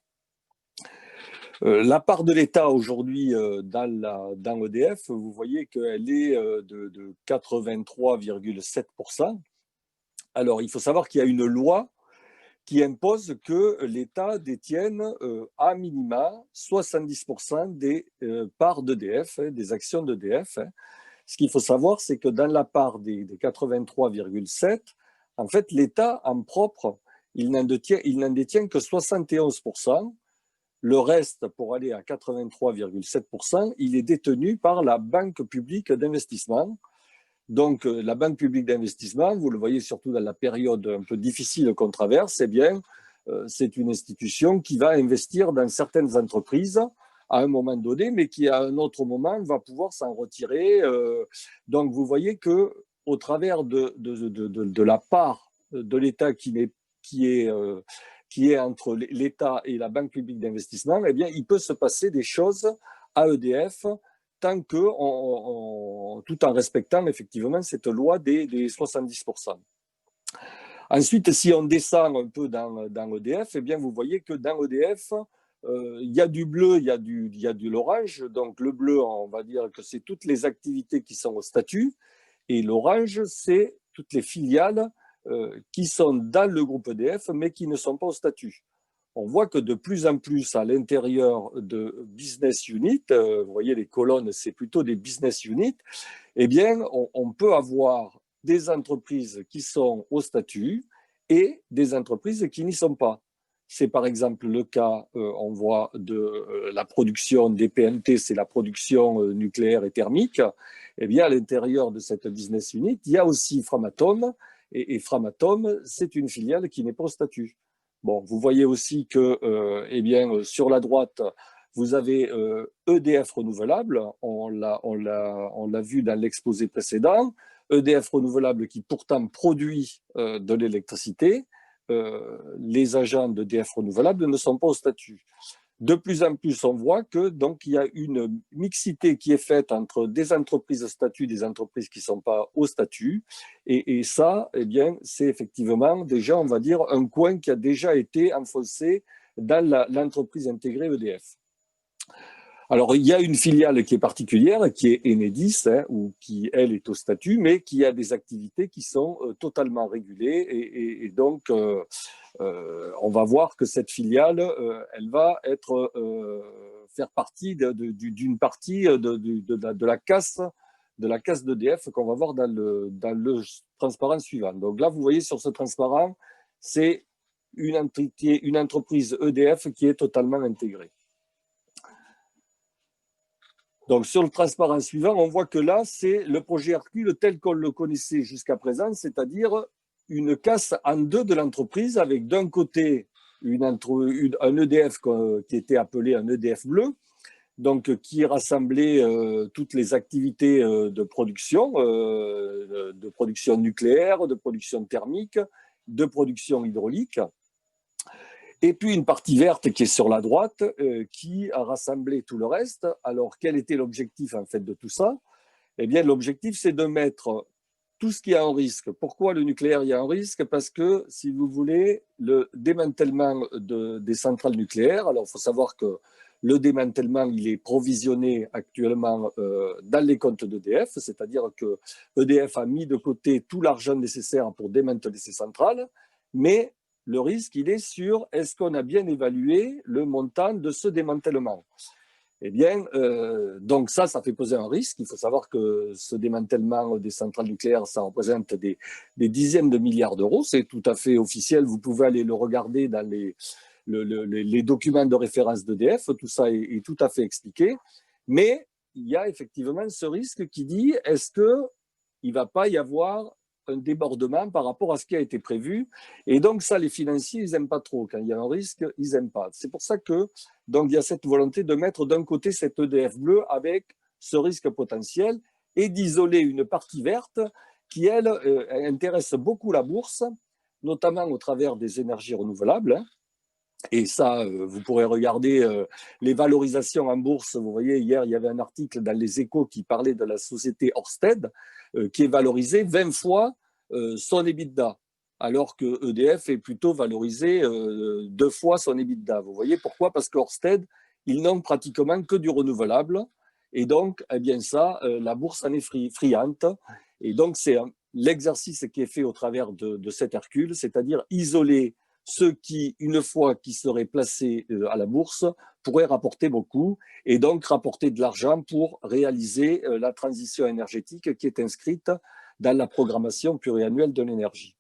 Speaker 4: La part de l'État aujourd'hui dans EDF, vous voyez qu'elle est de 83,7%. Alors, il faut savoir qu'il y a une loi qui impose que l'État détienne à minima 70% des parts d'EDF, des actions d'EDF. Ce qu'il faut savoir, c'est que dans la part des 83,7%, en fait, l'État en propre, il n'en détient que 71%. Le reste, pour aller à 83,7%, il est détenu par la Banque publique d'investissement. Donc, la Banque publique d'investissement, vous le voyez surtout dans la période un peu difficile qu'on traverse, eh bien, c'est une institution qui va investir dans certaines entreprises à un moment donné, mais qui à un autre moment va pouvoir s'en retirer. Donc, vous voyez que au travers de la part de l'État qui est entre l'État et la Banque publique d'investissement, eh bien, il peut se passer des choses à EDF tant que, tout en respectant effectivement cette loi des 70%. Ensuite, si on descend un peu dans EDF, eh bien, vous voyez que dans EDF, il y a du bleu, il y a de l'orange. Donc, le bleu, on va dire que c'est toutes les activités qui sont au statut. Et l'orange, c'est toutes les filiales qui sont dans le groupe EDF, mais qui ne sont pas au statut. On voit que de plus en plus à l'intérieur de business unit, vous voyez les colonnes, c'est plutôt des business units, eh bien, on peut avoir des entreprises qui sont au statut et des entreprises qui n'y sont pas. C'est par exemple le cas, on voit, de la production des PNT, c'est la production nucléaire et thermique. Eh bien, à l'intérieur de cette business unit, il y a aussi Framatome, et Framatome, c'est une filiale qui n'est pas au statut. Bon, vous voyez aussi que, eh bien, sur la droite, vous avez EDF Renouvelable, on l'a vu dans l'exposé précédent, EDF Renouvelable qui pourtant produit de l'électricité. Les agents d'EDF Renouvelable ne sont pas au statut. De plus en plus, on voit que donc il y a une mixité qui est faite entre des entreprises au statut, des entreprises qui ne sont pas au statut, et ça, eh bien, c'est effectivement déjà, on va dire, un coin qui a déjà été enfoncé dans l'entreprise intégrée EDF. Alors, il y a une filiale qui est particulière, qui est Enedis, hein, ou qui, elle, est au statut, mais qui a des activités qui sont totalement régulées. Et donc, on va voir que cette filiale, elle va être, faire partie d'une partie de la casse d'EDF qu'on va voir dans le transparent suivant. Donc là, vous voyez sur ce transparent, c'est une entreprise EDF qui est totalement intégrée. Donc, sur le transparent suivant, on voit que là, c'est le projet Hercule tel qu'on le connaissait jusqu'à présent, c'est-à-dire une casse en deux de l'entreprise avec d'un côté un EDF qui était appelé un EDF bleu, donc qui rassemblait toutes les activités de production nucléaire, de production thermique, de production hydraulique. Et puis une partie verte qui est sur la droite, qui a rassemblé tout le reste. Alors, quel était l'objectif en fait de tout ça? Eh bien, l'objectif, c'est de mettre tout ce qui a un risque. Pourquoi le nucléaire, il y a un risque? Parce que, si vous voulez, le démantèlement des centrales nucléaires, alors il faut savoir que le démantèlement, il est provisionné actuellement dans les comptes d'EDF, c'est-à-dire que EDF a mis de côté tout l'argent nécessaire pour démanteler ces centrales, mais le risque, il est sur est-ce qu'on a bien évalué le montant de ce démantèlement? Eh bien, donc ça fait peser un risque. Il faut savoir que ce démantèlement des centrales nucléaires, ça représente des dizaines de milliards d'euros. C'est tout à fait officiel. Vous pouvez aller le regarder dans les documents de référence d'EDF. Tout ça est tout à fait expliqué. Mais il y a effectivement ce risque qui dit est-ce qu'il ne va pas y avoir un débordement par rapport à ce qui a été prévu. Et donc ça, les financiers, ils n'aiment pas trop. Quand il y a un risque, ils n'aiment pas. C'est pour ça que donc, il y a cette volonté de mettre d'un côté cet EDF bleu avec ce risque potentiel et d'isoler une partie verte qui, elle, intéresse beaucoup la bourse, notamment au travers des énergies renouvelables. Et ça, vous pourrez regarder les valorisations en bourse. Vous voyez, hier, il y avait un article dans Les Échos qui parlait de la société Ørsted, qui est valorisée 20 fois son EBITDA, alors que EDF est plutôt valorisé 2 fois son EBITDA. Vous voyez pourquoi? Parce qu'Ørsted, ils n'ont pratiquement que du renouvelable. Et donc, eh bien ça, la bourse en est friande. Et donc, c'est l'exercice qui est fait au travers de cet Hercule, c'est-à-dire isoler ceux qui, une fois qu'ils seraient placés à la bourse, pourraient rapporter beaucoup et donc rapporter de l'argent pour réaliser la transition énergétique qui est inscrite dans la programmation pluriannuelle de l'énergie.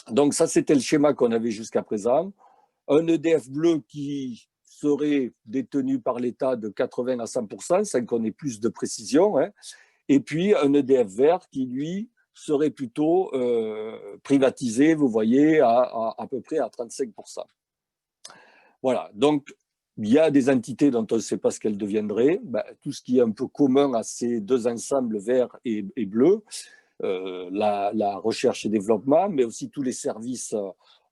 Speaker 4: Donc ça, c'était le schéma qu'on avait jusqu'à présent. Un EDF bleu qui serait détenu par l'État de 80 à 100%, sans qu'on ait plus de précision, hein. Et puis un EDF vert qui, lui, serait plutôt privatisé, vous voyez, à peu près à 35%. Voilà, donc il y a des entités dont on ne sait pas ce qu'elles deviendraient. Ben, tout ce qui est un peu commun à ces deux ensembles, vert et bleu, la recherche et développement, mais aussi tous les services,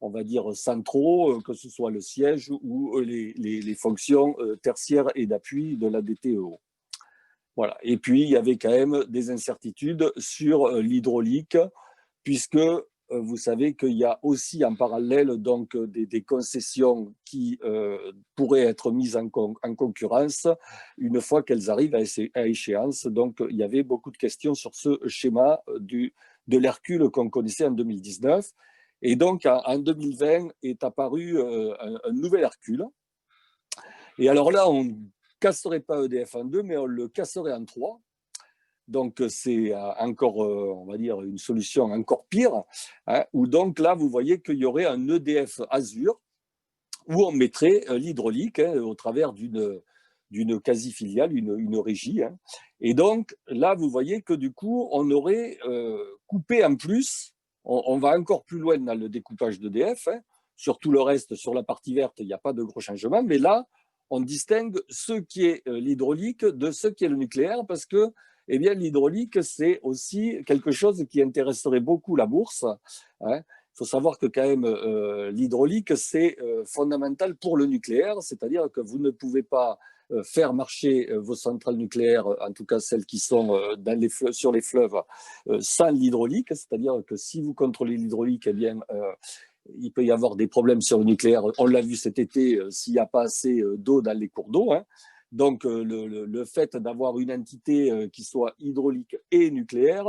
Speaker 4: on va dire, centraux, que ce soit le siège ou les fonctions tertiaires et d'appui de la DTEO. Voilà. Et puis, il y avait quand même des incertitudes sur l'hydraulique, puisque vous savez qu'il y a aussi en parallèle donc, des concessions qui pourraient être mises en concurrence une fois qu'elles arrivent à échéance. Donc, il y avait beaucoup de questions sur ce schéma de l'Hercule qu'on connaissait en 2019. Et donc, en 2020 est apparu un nouvel Hercule. Et alors là, on casserait pas EDF en deux, mais on le casserait en trois. Donc, c'est encore, on va dire, une solution encore pire, hein, où donc là, vous voyez qu'il y aurait un EDF Azur, où on mettrait l'hydraulique, hein, au travers d'une quasi-filiale, une régie. Hein. Et donc, là, vous voyez que du coup, on aurait coupé en plus, on va encore plus loin dans le découpage d'EDF, hein. Sur tout le reste, sur la partie verte, il n'y a pas de gros changements, mais là, on distingue ce qui est l'hydraulique de ce qui est le nucléaire, parce que eh bien, l'hydraulique, c'est aussi quelque chose qui intéresserait beaucoup la bourse. Hein. Il faut savoir que quand même, l'hydraulique, c'est fondamental pour le nucléaire, c'est-à-dire que vous ne pouvez pas faire marcher vos centrales nucléaires, en tout cas celles qui sont dans les fleuves, sur les fleuves, sans l'hydraulique, c'est-à-dire que si vous contrôlez l'hydraulique, eh bien, il peut y avoir des problèmes sur le nucléaire. On l'a vu cet été, s'il n'y a pas assez d'eau dans les cours d'eau. Hein. Donc, le fait d'avoir une entité qui soit hydraulique et nucléaire,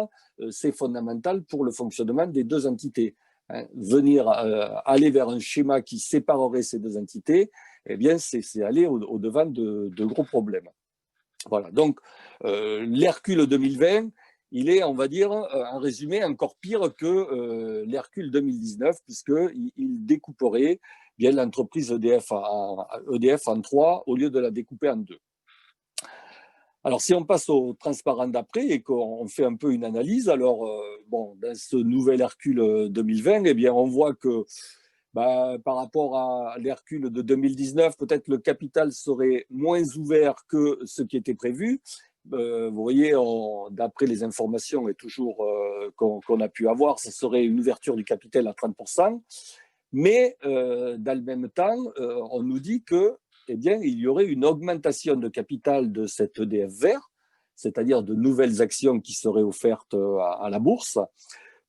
Speaker 4: c'est fondamental pour le fonctionnement des deux entités. Hein. Aller vers un schéma qui séparerait ces deux entités, eh bien, c'est aller au-devant de gros problèmes. Voilà. Donc, l'Hercule 2020, il est, on va dire, en résumé, encore pire que l'Hercule 2019, puisqu'il découperait bien l'entreprise EDF en 3 au lieu de la découper en 2. Alors, si on passe au transparent d'après et qu'on fait un peu une analyse, alors, bon, dans ce nouvel Hercule 2020, eh bien, on voit que par rapport à l'Hercule de 2019, peut-être le capital serait moins ouvert que ce qui était prévu. Vous voyez, d'après les informations et toujours qu'on a pu avoir, ce serait une ouverture du capital à 30%. Mais dans le même temps, on nous dit que, eh bien, il y aurait une augmentation de capital de cet EDF vert, c'est-à-dire de nouvelles actions qui seraient offertes à la bourse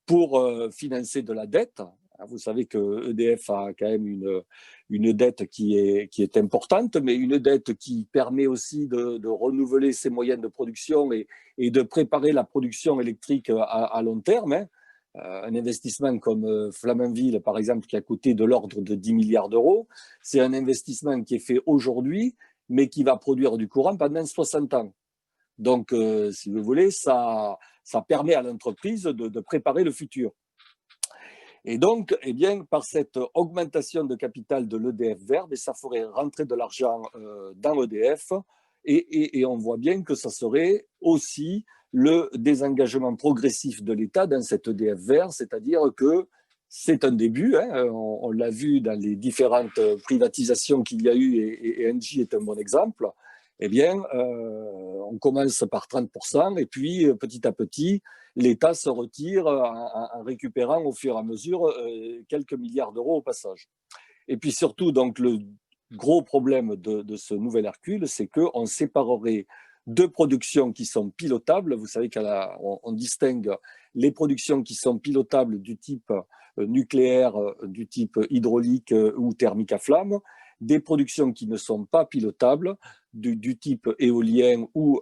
Speaker 4: pour financer de la dette. Vous savez que EDF a quand même une dette qui est importante, mais une dette qui permet aussi de renouveler ses moyens de production et de préparer la production électrique à long terme. Hein. Un investissement comme Flamanville, par exemple, qui a coûté de l'ordre de 10 milliards d'euros, c'est un investissement qui est fait aujourd'hui, mais qui va produire du courant pendant 60 ans. Donc, si vous voulez, ça permet à l'entreprise de préparer le futur. Et donc, eh bien, par cette augmentation de capital de l'EDF vert, ça ferait rentrer de l'argent dans EDF et on voit bien que ça serait aussi le désengagement progressif de l'État dans cet EDF vert, c'est-à-dire que c'est un début, hein, on l'a vu dans les différentes privatisations qu'il y a eu et Engie est un bon exemple. Eh bien, on commence par 30% et puis petit à petit, l'État se retire en récupérant au fur et à mesure quelques milliards d'euros au passage. Et puis surtout, donc, le gros problème de ce nouvel Hercule, c'est qu'on séparerait deux productions qui sont pilotables. Vous savez qu'on distingue les productions qui sont pilotables du type nucléaire, du type hydraulique ou thermique à flamme, des productions qui ne sont pas pilotables, du type éolien ou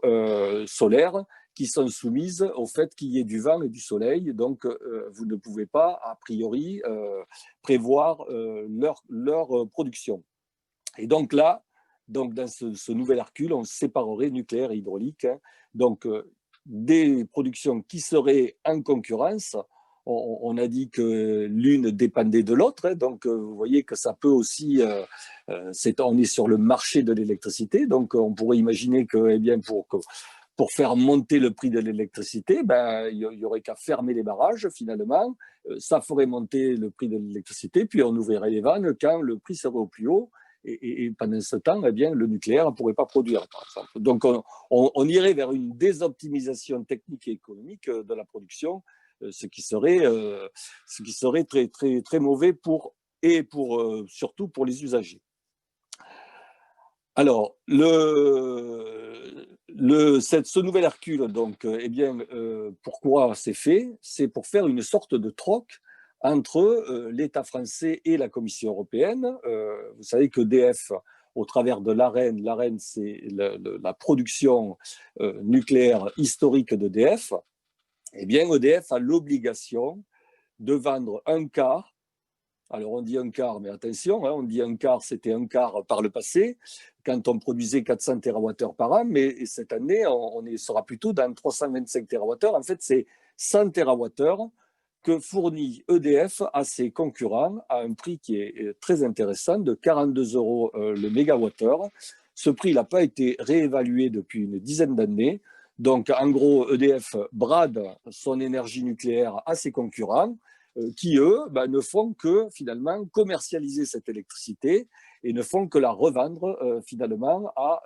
Speaker 4: solaire, qui sont soumises au fait qu'il y ait du vent et du soleil. Donc, vous ne pouvez pas, a priori, prévoir leur production. Et donc là, dans ce nouvel Hercule, on séparerait nucléaire et hydraulique. Hein. Donc, des productions qui seraient en concurrence. On a dit que l'une dépendait de l'autre. Hein. Donc, vous voyez que ça peut aussi... on est sur le marché de l'électricité. Donc, on pourrait imaginer que, eh bien, pour faire monter le prix de l'électricité, il y aurait qu'à fermer les barrages, finalement. Ça ferait monter le prix de l'électricité, puis on ouvrirait les vannes quand le prix serait au plus haut. Et pendant ce temps, eh bien, le nucléaire ne pourrait pas produire, par exemple. Donc, on irait vers une désoptimisation technique et économique de la production, ce qui serait très, très, très mauvais surtout pour les usagers. Alors, ce nouvel Hercule, donc, eh bien, pourquoi c'est fait? C'est pour faire une sorte de troc entre l'État français et la Commission européenne. Vous savez que EDF, au travers de l'ARENH, c'est la production nucléaire historique d'EDF, eh bien, EDF a l'obligation de vendre un quart Alors on dit un quart, mais attention, hein, on dit un quart, c'était un quart par le passé, quand on produisait 400 TWh par an, mais cette année, on sera plutôt dans 325 TWh. En fait, c'est 100 TWh que fournit EDF à ses concurrents à un prix qui est très intéressant, de 42 euros le mégawattheure. Ce prix n'a pas été réévalué depuis une dizaine d'années. Donc, en gros, EDF brade son énergie nucléaire à ses concurrents qui, eux, ne font que, finalement, commercialiser cette électricité et ne font que la revendre, finalement, à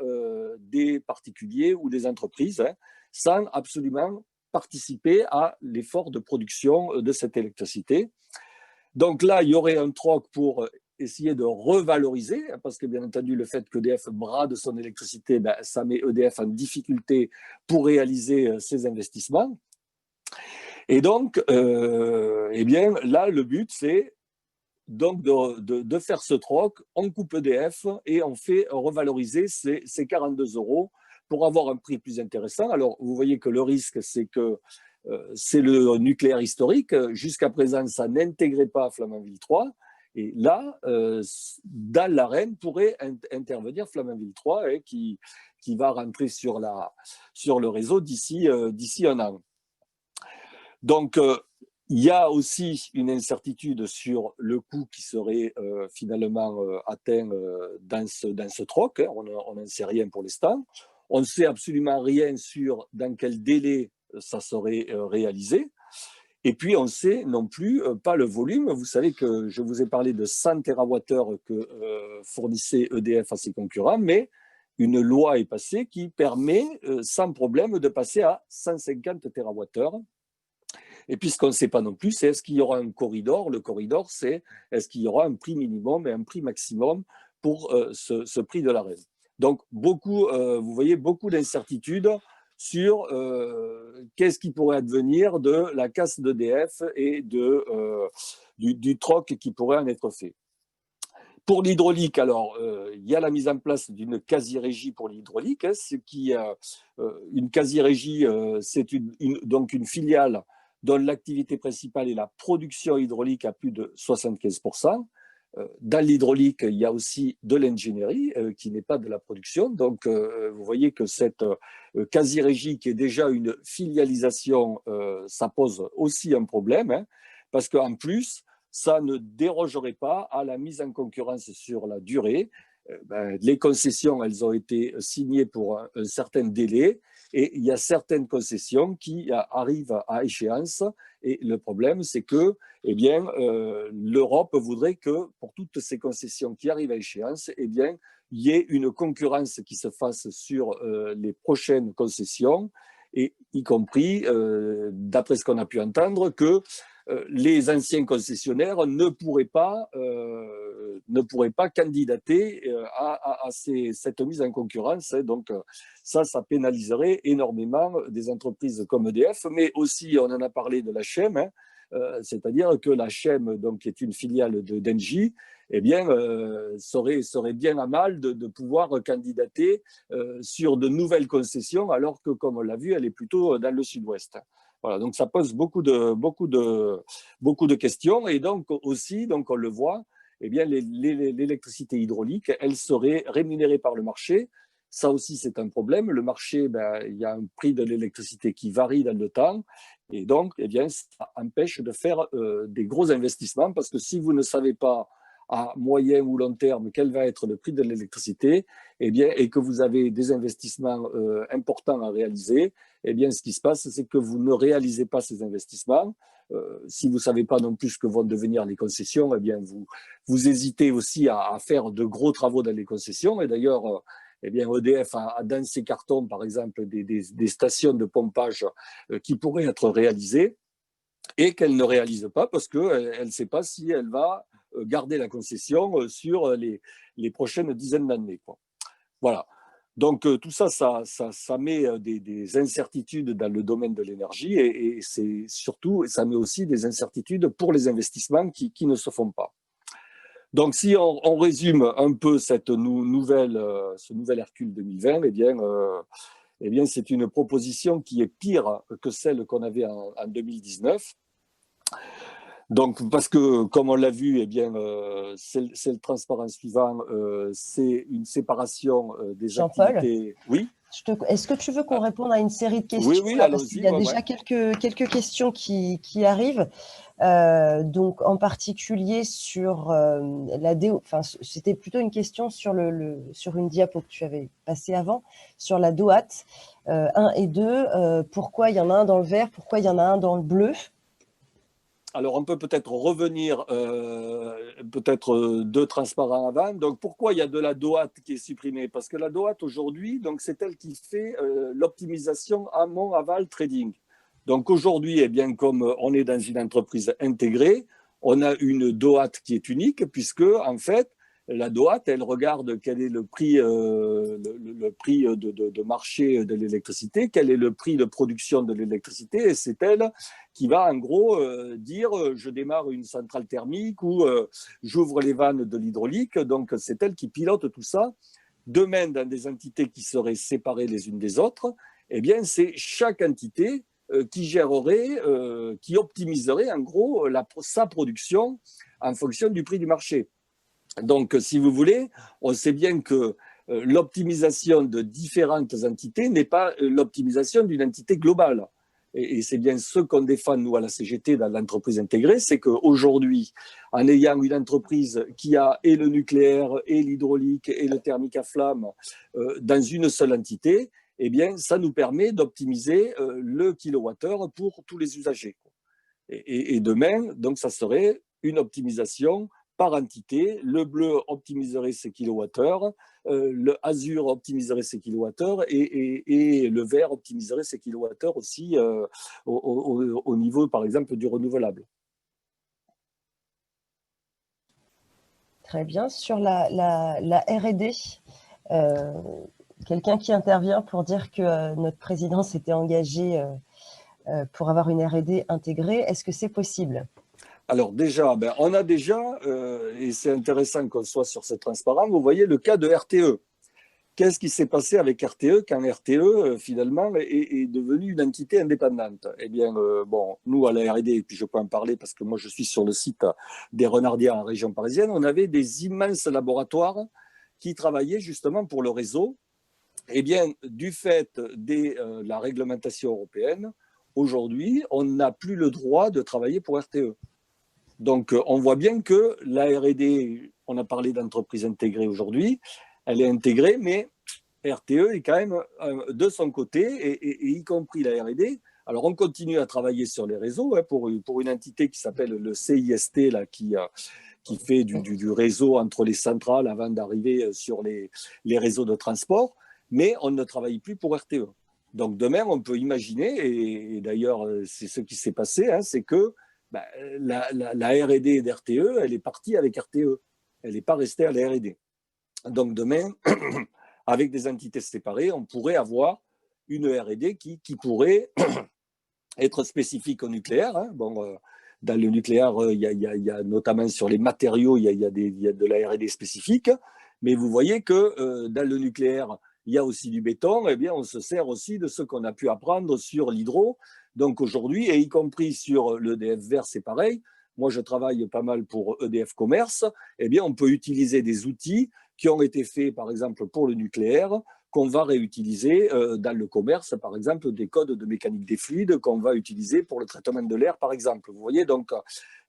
Speaker 4: des particuliers ou des entreprises, hein, sans absolument participer à l'effort de production de cette électricité. Donc là, il y aurait un troc pour essayer de revaloriser, parce que bien entendu, le fait qu'EDF brade son électricité, ça met EDF en difficulté pour réaliser ses investissements. Et donc, eh bien, là, le but, c'est donc de faire ce troc, on coupe EDF et on fait revaloriser ces 42 euros pour avoir un prix plus intéressant. Alors, vous voyez que le risque, c'est que c'est le nucléaire historique. Jusqu'à présent, ça n'intégrait pas Flamanville 3. Et là, dans l'arène, pourrait intervenir Flamanville 3 qui va rentrer sur le réseau d'ici un an. Donc, il y a aussi une incertitude sur le coût qui serait finalement atteint dans ce troc. Hein. On n'en sait rien pour l'instant. On ne sait absolument rien sur dans quel délai ça serait réalisé. Et puis, on ne sait non plus pas le volume. Vous savez que je vous ai parlé de 100 TWh que fournissait EDF à ses concurrents, mais une loi est passée qui permet sans problème de passer à 150 TWh. Et puis, ce qu'on ne sait pas non plus, c'est est-ce qu'il y aura un corridor. Le corridor, c'est est-ce qu'il y aura un prix minimum et un prix maximum pour ce prix de l'arène. Donc, vous voyez, beaucoup d'incertitudes sur qu'est-ce qui pourrait advenir de la casse d'EDF et du troc qui pourrait en être fait. Pour l'hydraulique, alors, il y a la mise en place d'une quasi-régie pour l'hydraulique. Hein, une quasi-régie, c'est donc une filiale dont l'activité principale est la production hydraulique à plus de 75%. Dans l'hydraulique, il y a aussi de l'ingénierie qui n'est pas de la production. Donc, vous voyez que cette quasi-régie, qui est déjà une filialisation, ça pose aussi un problème, hein, parce qu'en plus, ça ne dérogerait pas à la mise en concurrence sur la durée. Les concessions, elles ont été signées pour un certain délai et il y a certaines concessions qui arrivent à échéance. Et le problème, c'est que l'Europe voudrait que pour toutes ces concessions qui arrivent à échéance, il y ait une concurrence qui se fasse sur les prochaines concessions, et y compris, d'après ce qu'on a pu entendre, que les anciens concessionnaires ne pourraient pas candidater à cette mise en concurrence. Donc, ça pénaliserait énormément des entreprises comme EDF, mais aussi, on en a parlé de la CHEM, hein, c'est-à-dire que la CHEM, donc, qui est une filiale d'Engie, serait bien à mal de pouvoir candidater sur de nouvelles concessions, alors que, comme on l'a vu, elle est plutôt dans le sud-ouest. Voilà, donc ça pose beaucoup de questions. Et donc aussi, donc on le voit, l'électricité hydraulique, elle serait rémunérée par le marché. Ça aussi, c'est un problème. Le marché, il y a un prix de l'électricité qui varie dans le temps. Et donc, ça empêche de faire des gros investissements, parce que si vous ne savez pas à moyen ou long terme quel va être le prix de l'électricité, et que vous avez des investissements importants à réaliser, ce qui se passe, c'est que vous ne réalisez pas ces investissements. Si vous ne savez pas non plus ce que vont devenir les concessions, vous hésitez aussi à faire de gros travaux dans les concessions. Et d'ailleurs, EDF a dans ses cartons, par exemple, des stations de pompage qui pourraient être réalisées et qu'elle ne réalise pas parce qu'elle ne sait pas si elle va garder la concession sur les prochaines dizaines d'années. Voilà. Donc, tout ça met des incertitudes dans le domaine de l'énergie et c'est surtout, ça met aussi des incertitudes pour les investissements qui ne se font pas. Donc, si on résume un peu ce nouvel Hercule 2020, c'est une proposition qui est pire que celle qu'on avait en 2019. Donc, parce que, comme on l'a vu, eh bien, c'est le transparent suivant, c'est une séparation des
Speaker 1: Jean-Paul,
Speaker 4: activités. Oui,
Speaker 1: est-ce que tu veux qu'on réponde à une série de
Speaker 4: oui,
Speaker 1: questions
Speaker 4: oui,
Speaker 1: là, parce qu'il
Speaker 4: allons-y.
Speaker 1: y a
Speaker 4: Ouais,
Speaker 1: déjà
Speaker 4: ouais.
Speaker 1: quelques questions qui arrivent. Donc, en particulier sur enfin, c'était plutôt une question sur, sur une diapo que tu avais passée avant, sur la DOAT 1 et 2. Pourquoi il y en a un dans le vert, pourquoi il y en a un dans le bleu?
Speaker 4: Alors, on peut peut-être revenir peut-être deux transparents avant. Donc, pourquoi il y a de la DOAT qui est supprimée? Parce que la DOAT aujourd'hui, donc c'est elle qui fait l'optimisation amont-aval trading. Donc aujourd'hui, eh bien, comme on est dans une entreprise intégrée, on a une DOAT qui est unique puisque en fait, la DOAT, elle regarde quel est le prix, le prix de marché de l'électricité, quel est le prix de production de l'électricité, et c'est elle qui va en gros dire je démarre une centrale thermique ou j'ouvre les vannes de l'hydraulique. Donc c'est elle qui pilote tout ça. Demain, dans des entités qui seraient séparées les unes des autres, eh bien c'est chaque entité qui gérerait, qui optimiserait en gros sa production en fonction du prix du marché. Donc, si vous voulez, on sait bien que l'optimisation de différentes entités n'est pas l'optimisation d'une entité globale. Et c'est bien ce qu'on défend, nous, à la CGT, dans l'entreprise intégrée, c'est qu'aujourd'hui, en ayant une entreprise qui a et le nucléaire, et l'hydraulique, et le thermique à flamme dans une seule entité, eh bien, ça nous permet d'optimiser le kilowattheure pour tous les usagers. Et demain, donc, ça serait une optimisation par entité. Le bleu optimiserait ses kilowattheures, le azur optimiserait ses kilowattheures et le vert optimiserait ses kilowattheures aussi au niveau, par exemple, du renouvelable.
Speaker 1: Très bien. Sur la R&D, quelqu'un qui intervient pour dire que notre président s'était engagé pour avoir une R&D intégrée. Est-ce que c'est possible?
Speaker 4: Alors déjà, on a déjà, et c'est intéressant qu'on soit sur ce transparent, vous voyez le cas de RTE. Qu'est-ce qui s'est passé avec RTE quand RTE, finalement, est devenue une entité indépendante? Eh bien, bon, nous, à la R&D, et puis je peux en parler parce que moi, je suis sur le site des Renardières en région parisienne, on avait des immenses laboratoires qui travaillaient justement pour le réseau. Eh bien, du fait de la réglementation européenne, aujourd'hui, on n'a plus le droit de travailler pour RTE. Donc, on voit bien que la R&D, on a parlé d'entreprise intégrée aujourd'hui, elle est intégrée, mais RTE est quand même de son côté, et y compris la R&D. Alors, on continue à travailler sur les réseaux pour une entité qui s'appelle le CIST, là, qui fait du réseau entre les centrales avant d'arriver sur les réseaux de transport, mais on ne travaille plus pour RTE. Donc, demain, on peut imaginer, et d'ailleurs, c'est ce qui s'est passé, c'est que la R&D d'RTE, elle est partie avec RTE. Elle n'est pas restée à la R&D. Donc demain, avec des entités séparées, on pourrait avoir une R&D qui pourrait être spécifique au nucléaire. Bon, dans le nucléaire, il y a notamment sur les matériaux, il y a de la R&D spécifique. Mais vous voyez que dans le nucléaire, il y a aussi du béton. Eh bien, on se sert aussi de ce qu'on a pu apprendre sur l'hydro. Donc aujourd'hui, et y compris sur l'EDF vert, c'est pareil. Moi, je travaille pas mal pour EDF Commerce. Eh bien, on peut utiliser des outils qui ont été faits, par exemple, pour le nucléaire, qu'on va réutiliser dans le commerce, par exemple, des codes de mécanique des fluides qu'on va utiliser pour le traitement de l'air, par exemple. Vous voyez, donc,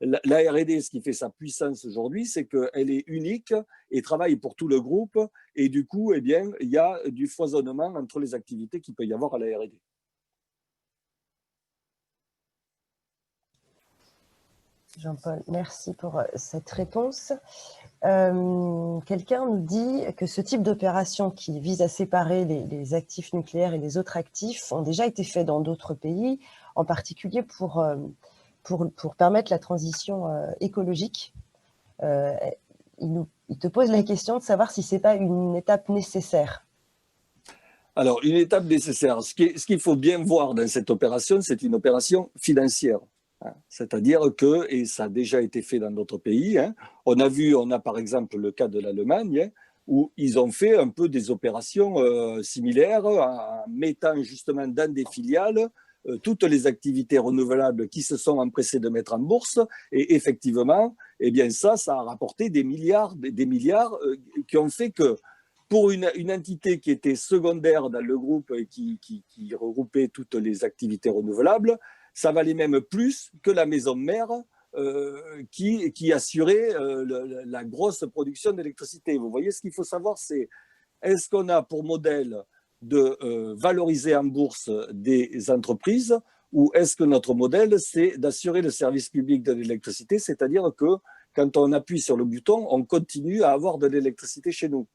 Speaker 4: la R&D, ce qui fait sa puissance aujourd'hui, c'est qu'elle est unique et travaille pour tout le groupe. Et du coup, eh bien, il y a du foisonnement entre les activités qu'il peut y avoir à la R&D.
Speaker 1: Jean-Paul, merci pour cette réponse. Quelqu'un nous dit que ce type d'opération qui vise à séparer les actifs nucléaires et les autres actifs ont déjà été faits dans d'autres pays, en particulier pour permettre la transition écologique. Il te pose la question de savoir si ce n'est pas une étape nécessaire.
Speaker 4: Alors, une étape nécessaire. Ce qu'il faut bien voir dans cette opération, c'est une opération financière. C'est-à-dire que, et ça a déjà été fait dans d'autres pays, on a par exemple le cas de l'Allemagne, où ils ont fait un peu des opérations similaires en mettant justement dans des filiales toutes les activités renouvelables qui se sont empressées de mettre en bourse. Et effectivement, eh bien ça a rapporté des milliards qui ont fait que pour une entité qui était secondaire dans le groupe et qui regroupait toutes les activités renouvelables, ça valait même plus que la maison mère qui assurait la grosse production d'électricité. Vous voyez, ce qu'il faut savoir, c'est est-ce qu'on a pour modèle de valoriser en bourse des entreprises ou est-ce que notre modèle, c'est d'assurer le service public de l'électricité, c'est-à-dire que quand on appuie sur le bouton, on continue à avoir de l'électricité chez nous.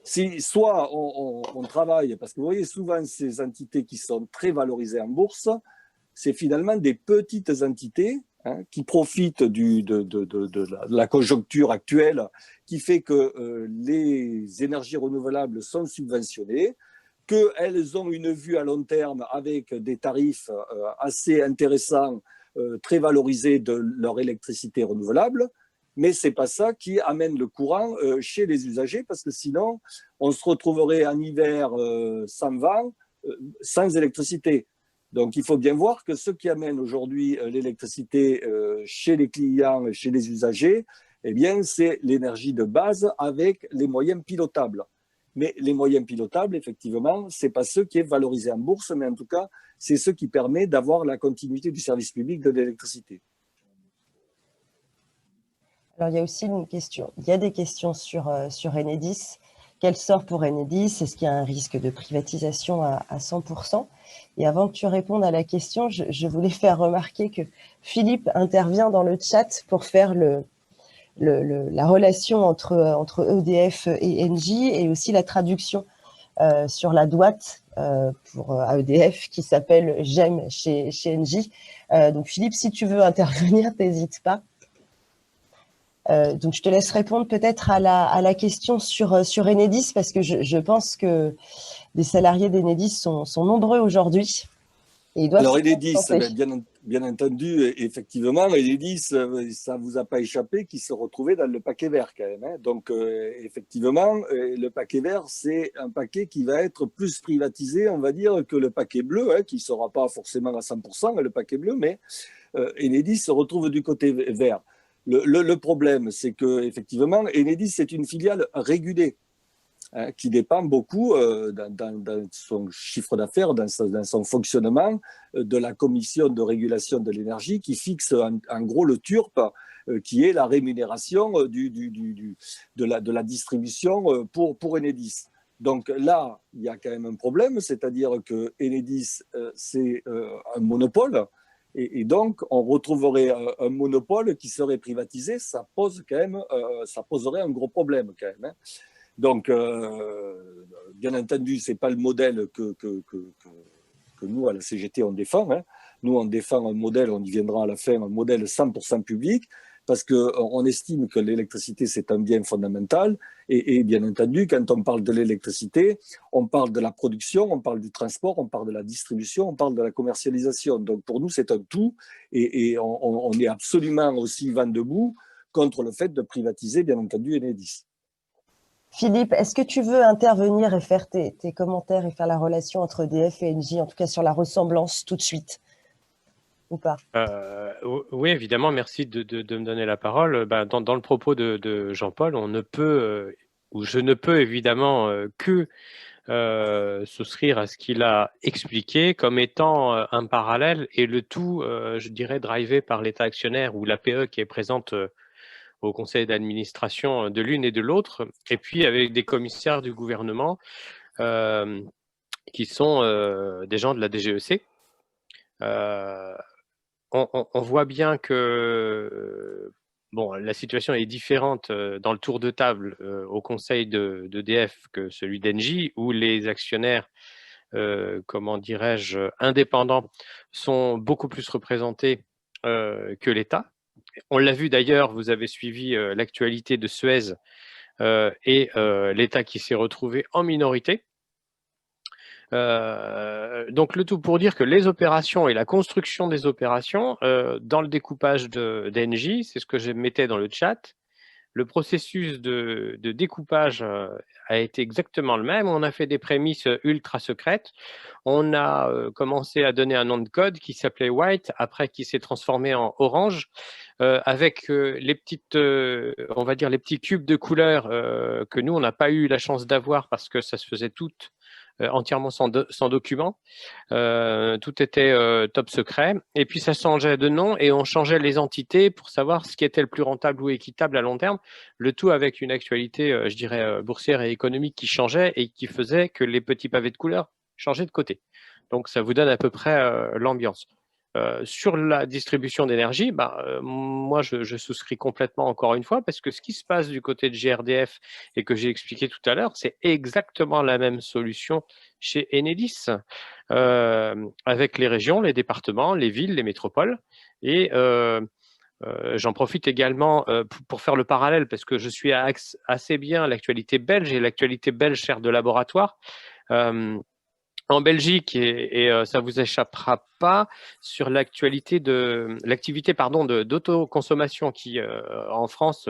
Speaker 4: Si soit on travaille, parce que vous voyez souvent ces entités qui sont très valorisées en bourse, c'est finalement des petites entités qui profitent de la conjoncture actuelle, qui fait que les énergies renouvelables sont subventionnées, qu'elles ont une vue à long terme avec des tarifs assez intéressants, très valorisés de leur électricité renouvelable, mais ce n'est pas ça qui amène le courant chez les usagers, parce que sinon, on se retrouverait en hiver sans vent, sans électricité. Donc, il faut bien voir que ce qui amène aujourd'hui l'électricité chez les clients, chez les usagers, eh bien, c'est l'énergie de base avec les moyens pilotables. Mais les moyens pilotables, effectivement, ce n'est pas ceux qui est valorisé en bourse, mais en tout cas, c'est ce qui permet d'avoir la continuité du service public de l'électricité.
Speaker 1: Alors, il y a aussi une question. Il y a des questions sur Enedis. Quel sort pour Enedis? Est-ce qu'il y a un risque de privatisation à 100%? Et avant que tu répondes à la question, je voulais faire remarquer que Philippe intervient dans le chat pour faire la relation entre EDF et Engie et aussi la traduction sur la boîte à EDF qui s'appelle J'aime chez Engie. Donc Philippe, si tu veux intervenir, n'hésite pas. Donc je te laisse répondre peut-être à la question sur Enedis, parce que je pense que les salariés d'Enedis sont nombreux aujourd'hui.
Speaker 4: Alors Enedis, bien entendu, effectivement, Enedis, ça ne vous a pas échappé qu'il se retrouvait dans le paquet vert quand même. Donc effectivement, le paquet vert, c'est un paquet qui va être plus privatisé, on va dire, que le paquet bleu, qui ne sera pas forcément à 100% le paquet bleu, mais Enedis se retrouve du côté vert. Le problème, c'est qu'effectivement, Enedis, c'est une filiale régulée qui dépend beaucoup dans son chiffre d'affaires, dans son fonctionnement, de la commission de régulation de l'énergie qui fixe en gros le TURP, qui est la rémunération de la distribution pour Enedis. Donc là, il y a quand même un problème, c'est-à-dire que Enedis, c'est un monopole. Et donc, on retrouverait un monopole qui serait privatisé, ça poserait un gros problème quand même. Donc, bien entendu, ce n'est pas le modèle que nous, à la CGT, on défend. Nous, on défend un modèle, on y viendra à la fin, un modèle 100% public, parce qu'on estime que l'électricité, c'est un bien fondamental. Et bien entendu, quand on parle de l'électricité, on parle de la production, on parle du transport, on parle de la distribution, on parle de la commercialisation. Donc pour nous, c'est un tout. Et on est absolument aussi vent debout contre le fait de privatiser, bien entendu, Enedis.
Speaker 1: Philippe, est-ce que tu veux intervenir et faire tes commentaires et faire la relation entre EDF et Engie, en tout cas sur la ressemblance tout de suite? Ou pas?
Speaker 3: Oui, évidemment, merci de me donner la parole. Dans le propos de Jean-Paul, on ne peut, ou je ne peux évidemment que souscrire à ce qu'il a expliqué comme étant un parallèle, et le tout, je dirais, drivé par l'État actionnaire ou l'APE qui est présente au conseil d'administration de l'une et de l'autre, et puis avec des commissaires du gouvernement qui sont des gens de la DGEC. On voit bien que la situation est différente dans le tour de table au conseil d'EDF que celui d'Engie, où les actionnaires, comment dirais-je, indépendants, sont beaucoup plus représentés que l'État. On l'a vu d'ailleurs, vous avez suivi l'actualité de Suez et l'État qui s'est retrouvé en minorité. Donc le tout pour dire que les opérations et la construction des opérations dans le découpage d'Engie, c'est ce que je mettais dans le chat, le processus de découpage a été exactement le même. On a fait des prémices ultra secrètes. On a commencé à donner un nom de code qui s'appelait White, après qui s'est transformé en Orange, avec les petites, on va dire les petits cubes de couleurs que nous, on n'a pas eu la chance d'avoir parce que ça se faisait tout entièrement sans document. Tout était top secret. Et puis, ça changeait de nom et on changeait les entités pour savoir ce qui était le plus rentable ou équitable à long terme. Le tout avec une actualité, je dirais, boursière et économique qui changeait et qui faisait que les petits pavés de couleur changeaient de côté. Donc, ça vous donne à peu près l'ambiance. Sur la distribution d'énergie, moi, je souscris complètement encore une fois parce que ce qui se passe du côté de GRDF et que j'ai expliqué tout à l'heure, c'est exactement la même solution chez Enedis, avec les régions, les départements, les villes, les métropoles. Et j'en profite également pour faire le parallèle parce que je suis assez bien l'actualité belge et l'actualité belge sert de laboratoire. En Belgique, et ça vous échappera pas, sur l'activité d'autoconsommation qui, en France,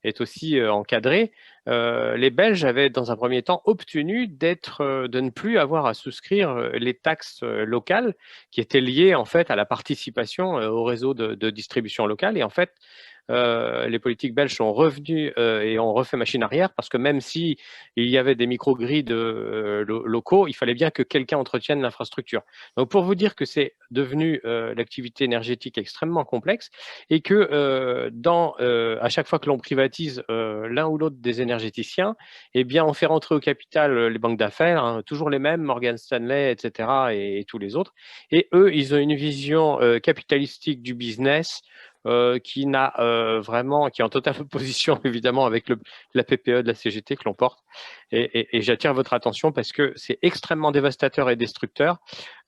Speaker 3: est aussi encadrée, les Belges avaient, dans un premier temps, obtenu de ne plus avoir à souscrire les taxes locales qui étaient liées, en fait, à la participation au réseau de distribution locale. Et en fait, les politiques belges sont revenus et ont refait machine arrière parce que même si il y avait des micro-grids locaux, il fallait bien que quelqu'un entretienne l'infrastructure. Donc pour vous dire que c'est devenu l'activité énergétique extrêmement complexe et que à chaque fois que l'on privatise l'un ou l'autre des énergéticiens, eh bien on fait rentrer au capital les banques d'affaires, hein, toujours les mêmes, Morgan Stanley, etc. et tous les autres. Et eux, ils ont une vision capitalistique du business qui n'a vraiment, qui est en totale opposition évidemment avec la PPE de la CGT que l'on porte. Et j'attire votre attention parce que c'est extrêmement dévastateur et destructeur.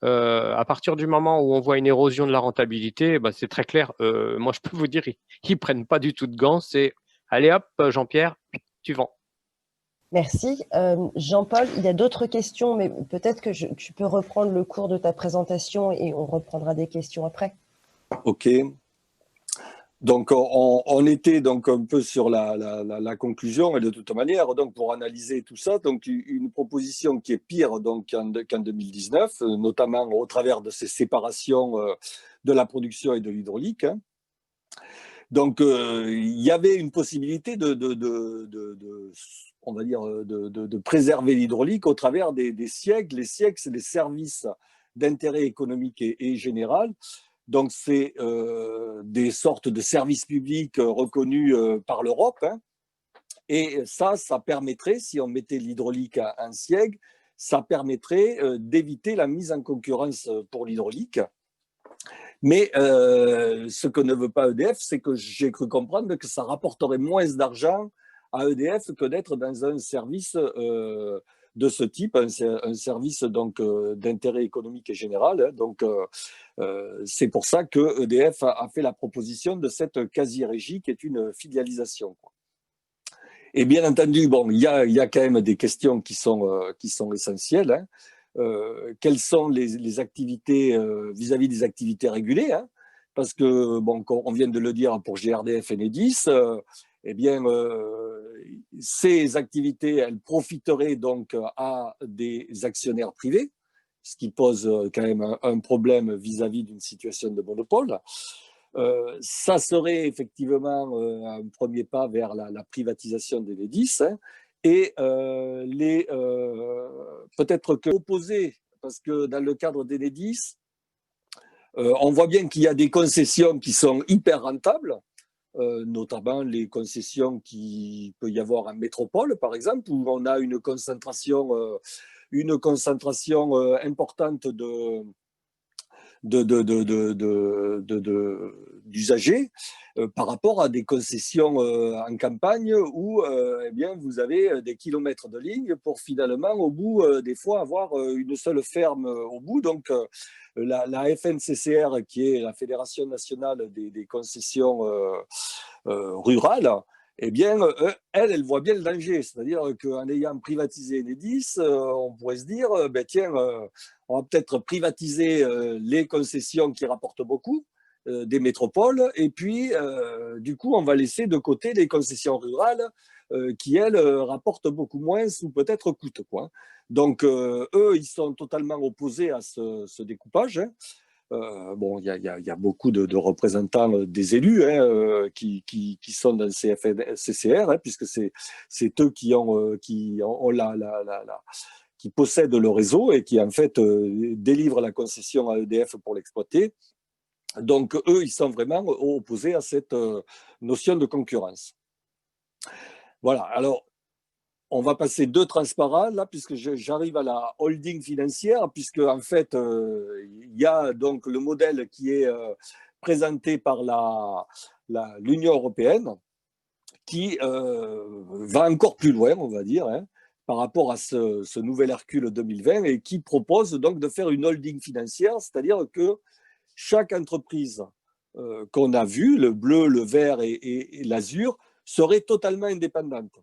Speaker 3: À partir du moment où on voit une érosion de la rentabilité, c'est très clair. Moi, je peux vous dire, ils prennent pas du tout de gants. C'est allez hop, Jean-Pierre, tu vends.
Speaker 1: Merci. Jean-Paul, il y a d'autres questions, mais peut-être que tu peux reprendre le cours de ta présentation et on reprendra des questions après.
Speaker 4: OK. Donc, on était donc un peu sur la conclusion, et de toute manière, donc pour analyser tout ça, donc une proposition qui est pire donc qu'en 2019, notamment au travers de ces séparations de la production et de l'hydraulique. Hein. Donc, il y avait une possibilité on va dire, de préserver l'hydraulique au travers des SIEG. Les SIEG, c'est des services d'intérêt économique et général. Donc, c'est des sortes de services publics reconnus par l'Europe. Hein. Et ça permettrait, si on mettait l'hydraulique en SIEG, ça permettrait d'éviter la mise en concurrence pour l'hydraulique. Mais ce que ne veut pas EDF, c'est que j'ai cru comprendre que ça rapporterait moins d'argent à EDF que d'être dans un service de ce type, un service donc d'intérêt économique et général. Donc, c'est pour ça que EDF a fait la proposition de cette quasi-régie qui est une filialisation. Et bien entendu, bon, il y a quand même des questions qui sont essentielles. Hein. Quelles sont les activités vis-à-vis des activités régulées, hein, parce que, bon, on vient de le dire pour GRDF et Enedis, eh bien, ces activités, elles profiteraient donc à des actionnaires privés, ce qui pose quand même un problème vis-à-vis d'une situation de monopole. Ça serait effectivement un premier pas vers la privatisation d'Enedis, hein, et peut-être que opposé, parce que dans le cadre d'Enedis, on voit bien qu'il y a des concessions qui sont hyper rentables, notamment les concessions qu'il peut y avoir en métropole, par exemple, où on a une concentration importante d'usagers par rapport à des concessions en campagne où eh bien, vous avez des kilomètres de ligne pour finalement, au bout, des fois, avoir une seule ferme au bout. Donc, la FNCCR, qui est la Fédération nationale des concessions rurales, eh bien, elle voit bien le danger. C'est-à-dire qu'en ayant privatisé Enedis, on pourrait se dire, tiens, on va peut-être privatiser les concessions qui rapportent beaucoup, des métropoles, et puis du coup on va laisser de côté les concessions rurales qui elles rapportent beaucoup moins ou peut-être coûtent, quoi. Donc eux ils sont totalement opposés à ce découpage, hein. Bon, il y a beaucoup de représentants des élus, hein, qui sont dans le CCR, hein, puisque c'est eux qui ont qui possèdent le réseau et qui en fait délivrent la concession à EDF pour l'exploiter. Donc eux, ils sont vraiment opposés à cette notion de concurrence. Voilà. Alors on va passer deux transparents là, puisque j'arrive à la holding financière, puisque en fait, il y a donc le modèle qui est présenté par l'Union européenne, qui va encore plus loin, on va dire, hein, par rapport à ce nouvel Hercule 2020, et qui propose donc de faire une holding financière, c'est-à-dire que chaque entreprise qu'on a vue, le bleu, le vert et l'azur, serait totalement indépendante.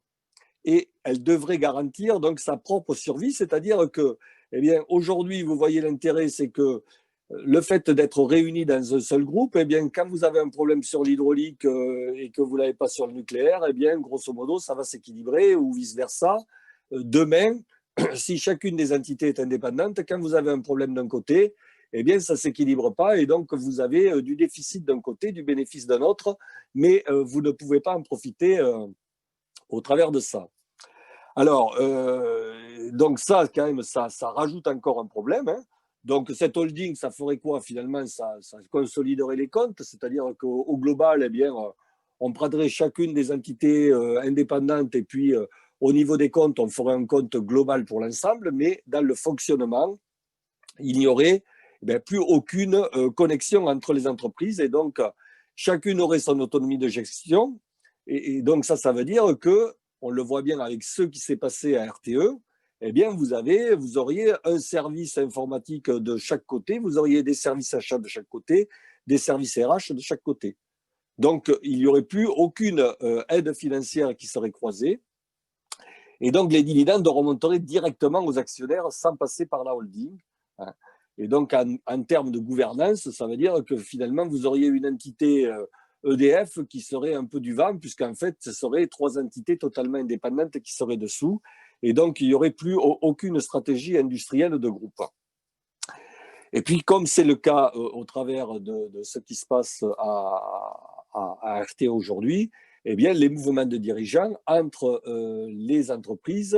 Speaker 4: Et elle devrait garantir donc sa propre survie, c'est-à-dire que, eh bien, aujourd'hui, vous voyez l'intérêt, c'est que le fait d'être réunis dans un seul groupe, eh bien, quand vous avez un problème sur l'hydraulique et que vous ne l'avez pas sur le nucléaire, eh bien, grosso modo, ça va s'équilibrer ou vice-versa. Demain, si chacune des entités est indépendante, quand vous avez un problème d'un côté, eh bien, ça ne s'équilibre pas et donc vous avez du déficit d'un côté, du bénéfice d'un autre, mais vous ne pouvez pas en profiter au travers de ça. Alors, donc ça, quand même, ça rajoute encore un problème, hein. Donc, cette holding, ça ferait quoi finalement? Ça consoliderait les comptes, c'est-à-dire qu'au global, eh bien, on prendrait chacune des entités indépendantes et puis au niveau des comptes, on ferait un compte global pour l'ensemble, mais dans le fonctionnement, il n'y aurait plus aucune connexion entre les entreprises et donc chacune aurait son autonomie de gestion. Et donc ça veut dire que, on le voit bien avec ce qui s'est passé à RTE, eh bien vous auriez un service informatique de chaque côté, vous auriez des services achats de chaque côté, des services RH de chaque côté. Donc il n'y aurait plus aucune aide financière qui serait croisée. Et donc les dividendes remonteraient directement aux actionnaires sans passer par la holding. Et donc, en termes de gouvernance, ça veut dire que finalement, vous auriez une entité EDF qui serait un peu du vent, puisqu'en fait, ce seraient trois entités totalement indépendantes qui seraient dessous. Et donc, il n'y aurait plus aucune stratégie industrielle de groupe. Et puis, comme c'est le cas au travers de ce qui se passe à RTE aujourd'hui, eh bien, les mouvements de dirigeants entre les entreprises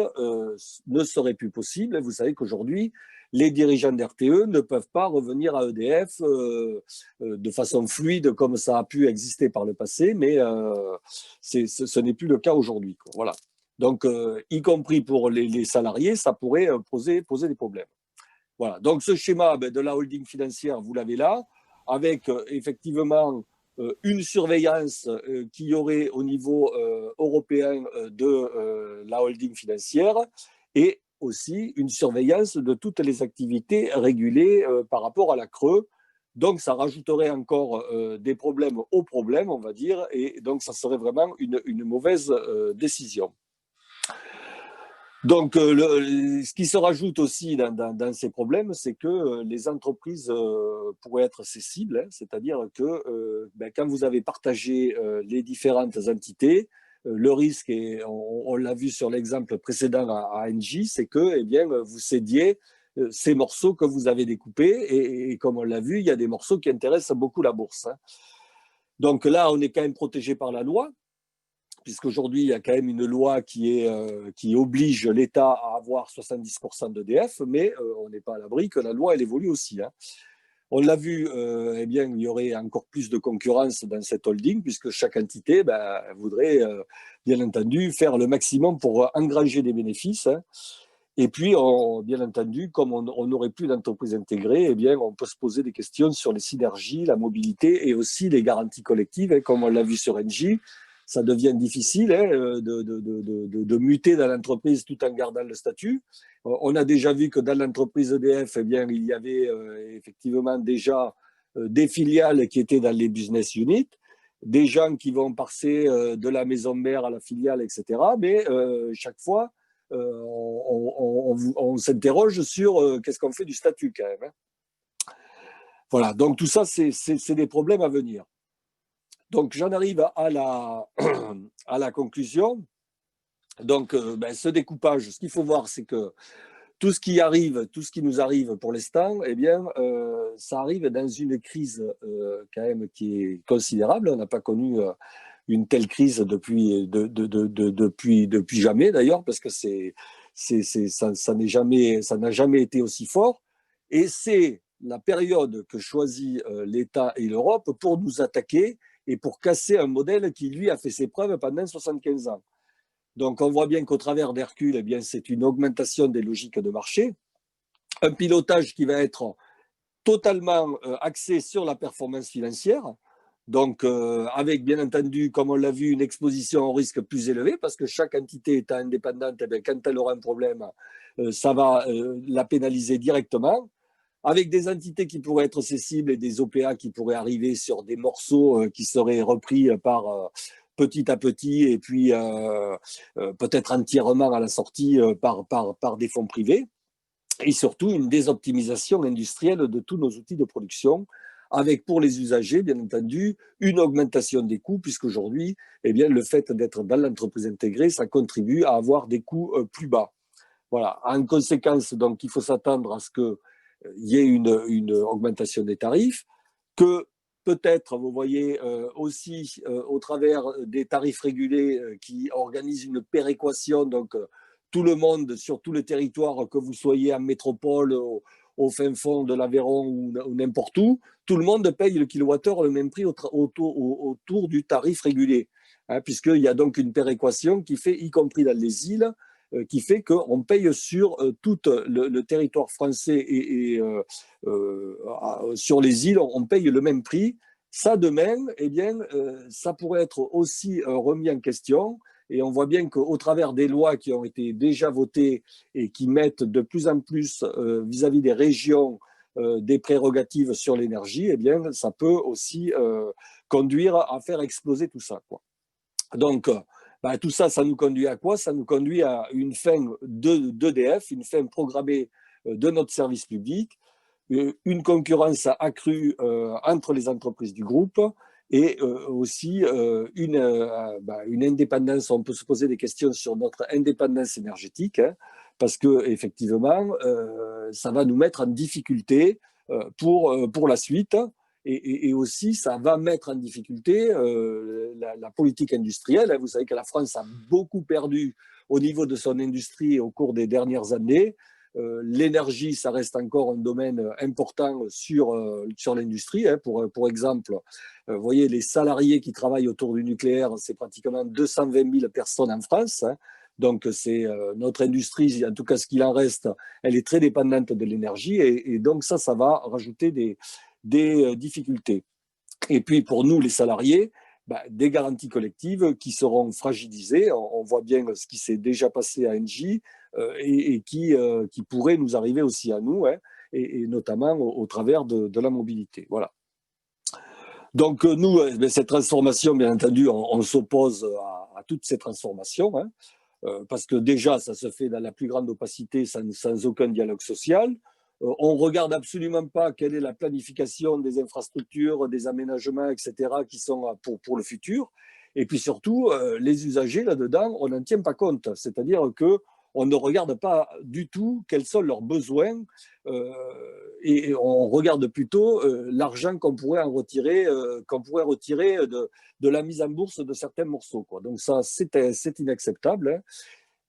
Speaker 4: ne seraient plus possibles. Vous savez qu'aujourd'hui, les dirigeants d'RTE ne peuvent pas revenir à EDF de façon fluide comme ça a pu exister par le passé, mais ce n'est plus le cas aujourd'hui. Voilà. Donc, y compris pour les salariés, ça pourrait poser des problèmes. Voilà. Donc, ce schéma de la holding financière, vous l'avez là, avec effectivement une surveillance qu'il y aurait au niveau européen de la holding financière et aussi une surveillance de toutes les activités régulées par rapport à la CRE. Donc, ça rajouterait encore des problèmes aux problèmes, on va dire, et donc ça serait vraiment une mauvaise décision. Donc, ce qui se rajoute aussi dans ces problèmes, c'est que les entreprises pourraient être cessibles, hein, c'est-à-dire que quand vous avez partagé les différentes entités, le risque, et on l'a vu sur l'exemple précédent à Engie, c'est que eh bien, vous cédiez ces morceaux que vous avez découpés, et comme on l'a vu, il y a des morceaux qui intéressent beaucoup la bourse, hein. Donc là, on est quand même protégé par la loi, puisqu'aujourd'hui, il y a quand même une loi qui oblige l'État à avoir 70% d'EDF, mais on n'est pas à l'abri que la loi, elle évolue aussi, hein. On l'a vu, eh bien, il y aurait encore plus de concurrence dans cette holding, puisque chaque entité voudrait, bien entendu, faire le maximum pour engranger des bénéfices, hein. Et puis, bien entendu, comme on n'aurait plus d'entreprise intégrée, eh bien, on peut se poser des questions sur les synergies, la mobilité et aussi les garanties collectives, hein, comme on l'a vu sur Engie. Ça devient difficile, hein, de muter dans l'entreprise tout en gardant le statut. On a déjà vu que dans l'entreprise EDF, eh bien, il y avait effectivement déjà des filiales qui étaient dans les business units, des gens qui vont passer de la maison mère à la filiale, etc. Mais chaque fois, on s'interroge sur qu'est-ce qu'on fait du statut quand même, hein. Voilà, donc tout ça, c'est des problèmes à venir. Donc j'en arrive à la conclusion. Donc ce découpage, ce qu'il faut voir, c'est que tout ce qui arrive, tout ce qui nous arrive pour l'instant, eh bien, ça arrive dans une crise quand même qui est considérable. On n'a pas connu une telle crise depuis jamais d'ailleurs, parce que ça n'a jamais été aussi fort. Et c'est la période que choisit l'État et l'Europe pour nous attaquer et pour casser un modèle qui, lui, a fait ses preuves pendant 75 ans. Donc, on voit bien qu'au travers d'Hercule, eh bien, c'est une augmentation des logiques de marché, un pilotage qui va être totalement axé sur la performance financière, donc avec bien entendu, comme on l'a vu, une exposition au risque plus élevée, parce que chaque entité étant indépendante, eh bien, quand elle aura un problème, ça va la pénaliser directement, avec des entités qui pourraient être cessibles et des OPA qui pourraient arriver sur des morceaux qui seraient repris par petit à petit et puis peut-être entièrement à la sortie par des fonds privés. Et surtout une désoptimisation industrielle de tous nos outils de production, avec pour les usagers, bien entendu, une augmentation des coûts, puisqu'aujourd'hui, eh bien, le fait d'être dans l'entreprise intégrée, ça contribue à avoir des coûts plus bas. Voilà. En conséquence, donc, il faut s'attendre à ce qu'il y ait une augmentation des tarifs, que peut-être, vous voyez, aussi au travers des tarifs régulés qui organisent une péréquation, donc tout le monde sur tout le territoire, que vous soyez en métropole, au fin fond de l'Aveyron ou n'importe où, tout le monde paye le kilowattheure le même prix autour du tarif régulé, hein, puisqu'il y a donc une péréquation qui fait, y compris dans les îles, qui fait qu'on paye sur tout le territoire français et sur les îles, on paye le même prix. Ça, de même, eh bien, ça pourrait être aussi remis en question. Et on voit bien qu'au travers des lois qui ont été déjà votées et qui mettent de plus en plus vis-à-vis des régions des prérogatives sur l'énergie, eh bien, ça peut aussi conduire à faire exploser tout ça, quoi. Donc, tout ça, ça nous conduit à quoi? Ça nous conduit à une fin d'EDF, une fin programmée de notre service public, une concurrence accrue entre les entreprises du groupe et aussi une indépendance. On peut se poser des questions sur notre indépendance énergétique, hein, parce que effectivement, ça va nous mettre en difficulté pour la suite. Et aussi, ça va mettre en difficulté la politique industrielle. Vous savez que la France a beaucoup perdu au niveau de son industrie au cours des dernières années. L'énergie, ça reste encore un domaine important sur l'industrie. Hein. Pour exemple, vous voyez, les salariés qui travaillent autour du nucléaire, c'est pratiquement 220 000 personnes en France. Hein. Donc, c'est notre industrie, en tout cas ce qu'il en reste, elle est très dépendante de l'énergie. Et donc, ça va rajouter des difficultés. Et puis, pour nous, les salariés, des garanties collectives qui seront fragilisées. On voit bien ce qui s'est déjà passé à Engie et qui pourrait nous arriver aussi à nous, hein, et notamment au travers de la mobilité. Voilà. Donc, nous, cette transformation, bien entendu, on s'oppose à toutes ces transformations, hein, parce que déjà, ça se fait dans la plus grande opacité, sans aucun dialogue social. On ne regarde absolument pas quelle est la planification des infrastructures, des aménagements, etc., qui sont pour le futur. Et puis surtout, les usagers, là-dedans, on n'en tient pas compte. C'est-à-dire qu'on ne regarde pas du tout quels sont leurs besoins et on regarde plutôt l'argent qu'on pourrait en retirer, de la mise en bourse de certains morceaux, quoi. Donc ça, c'est inacceptable, hein.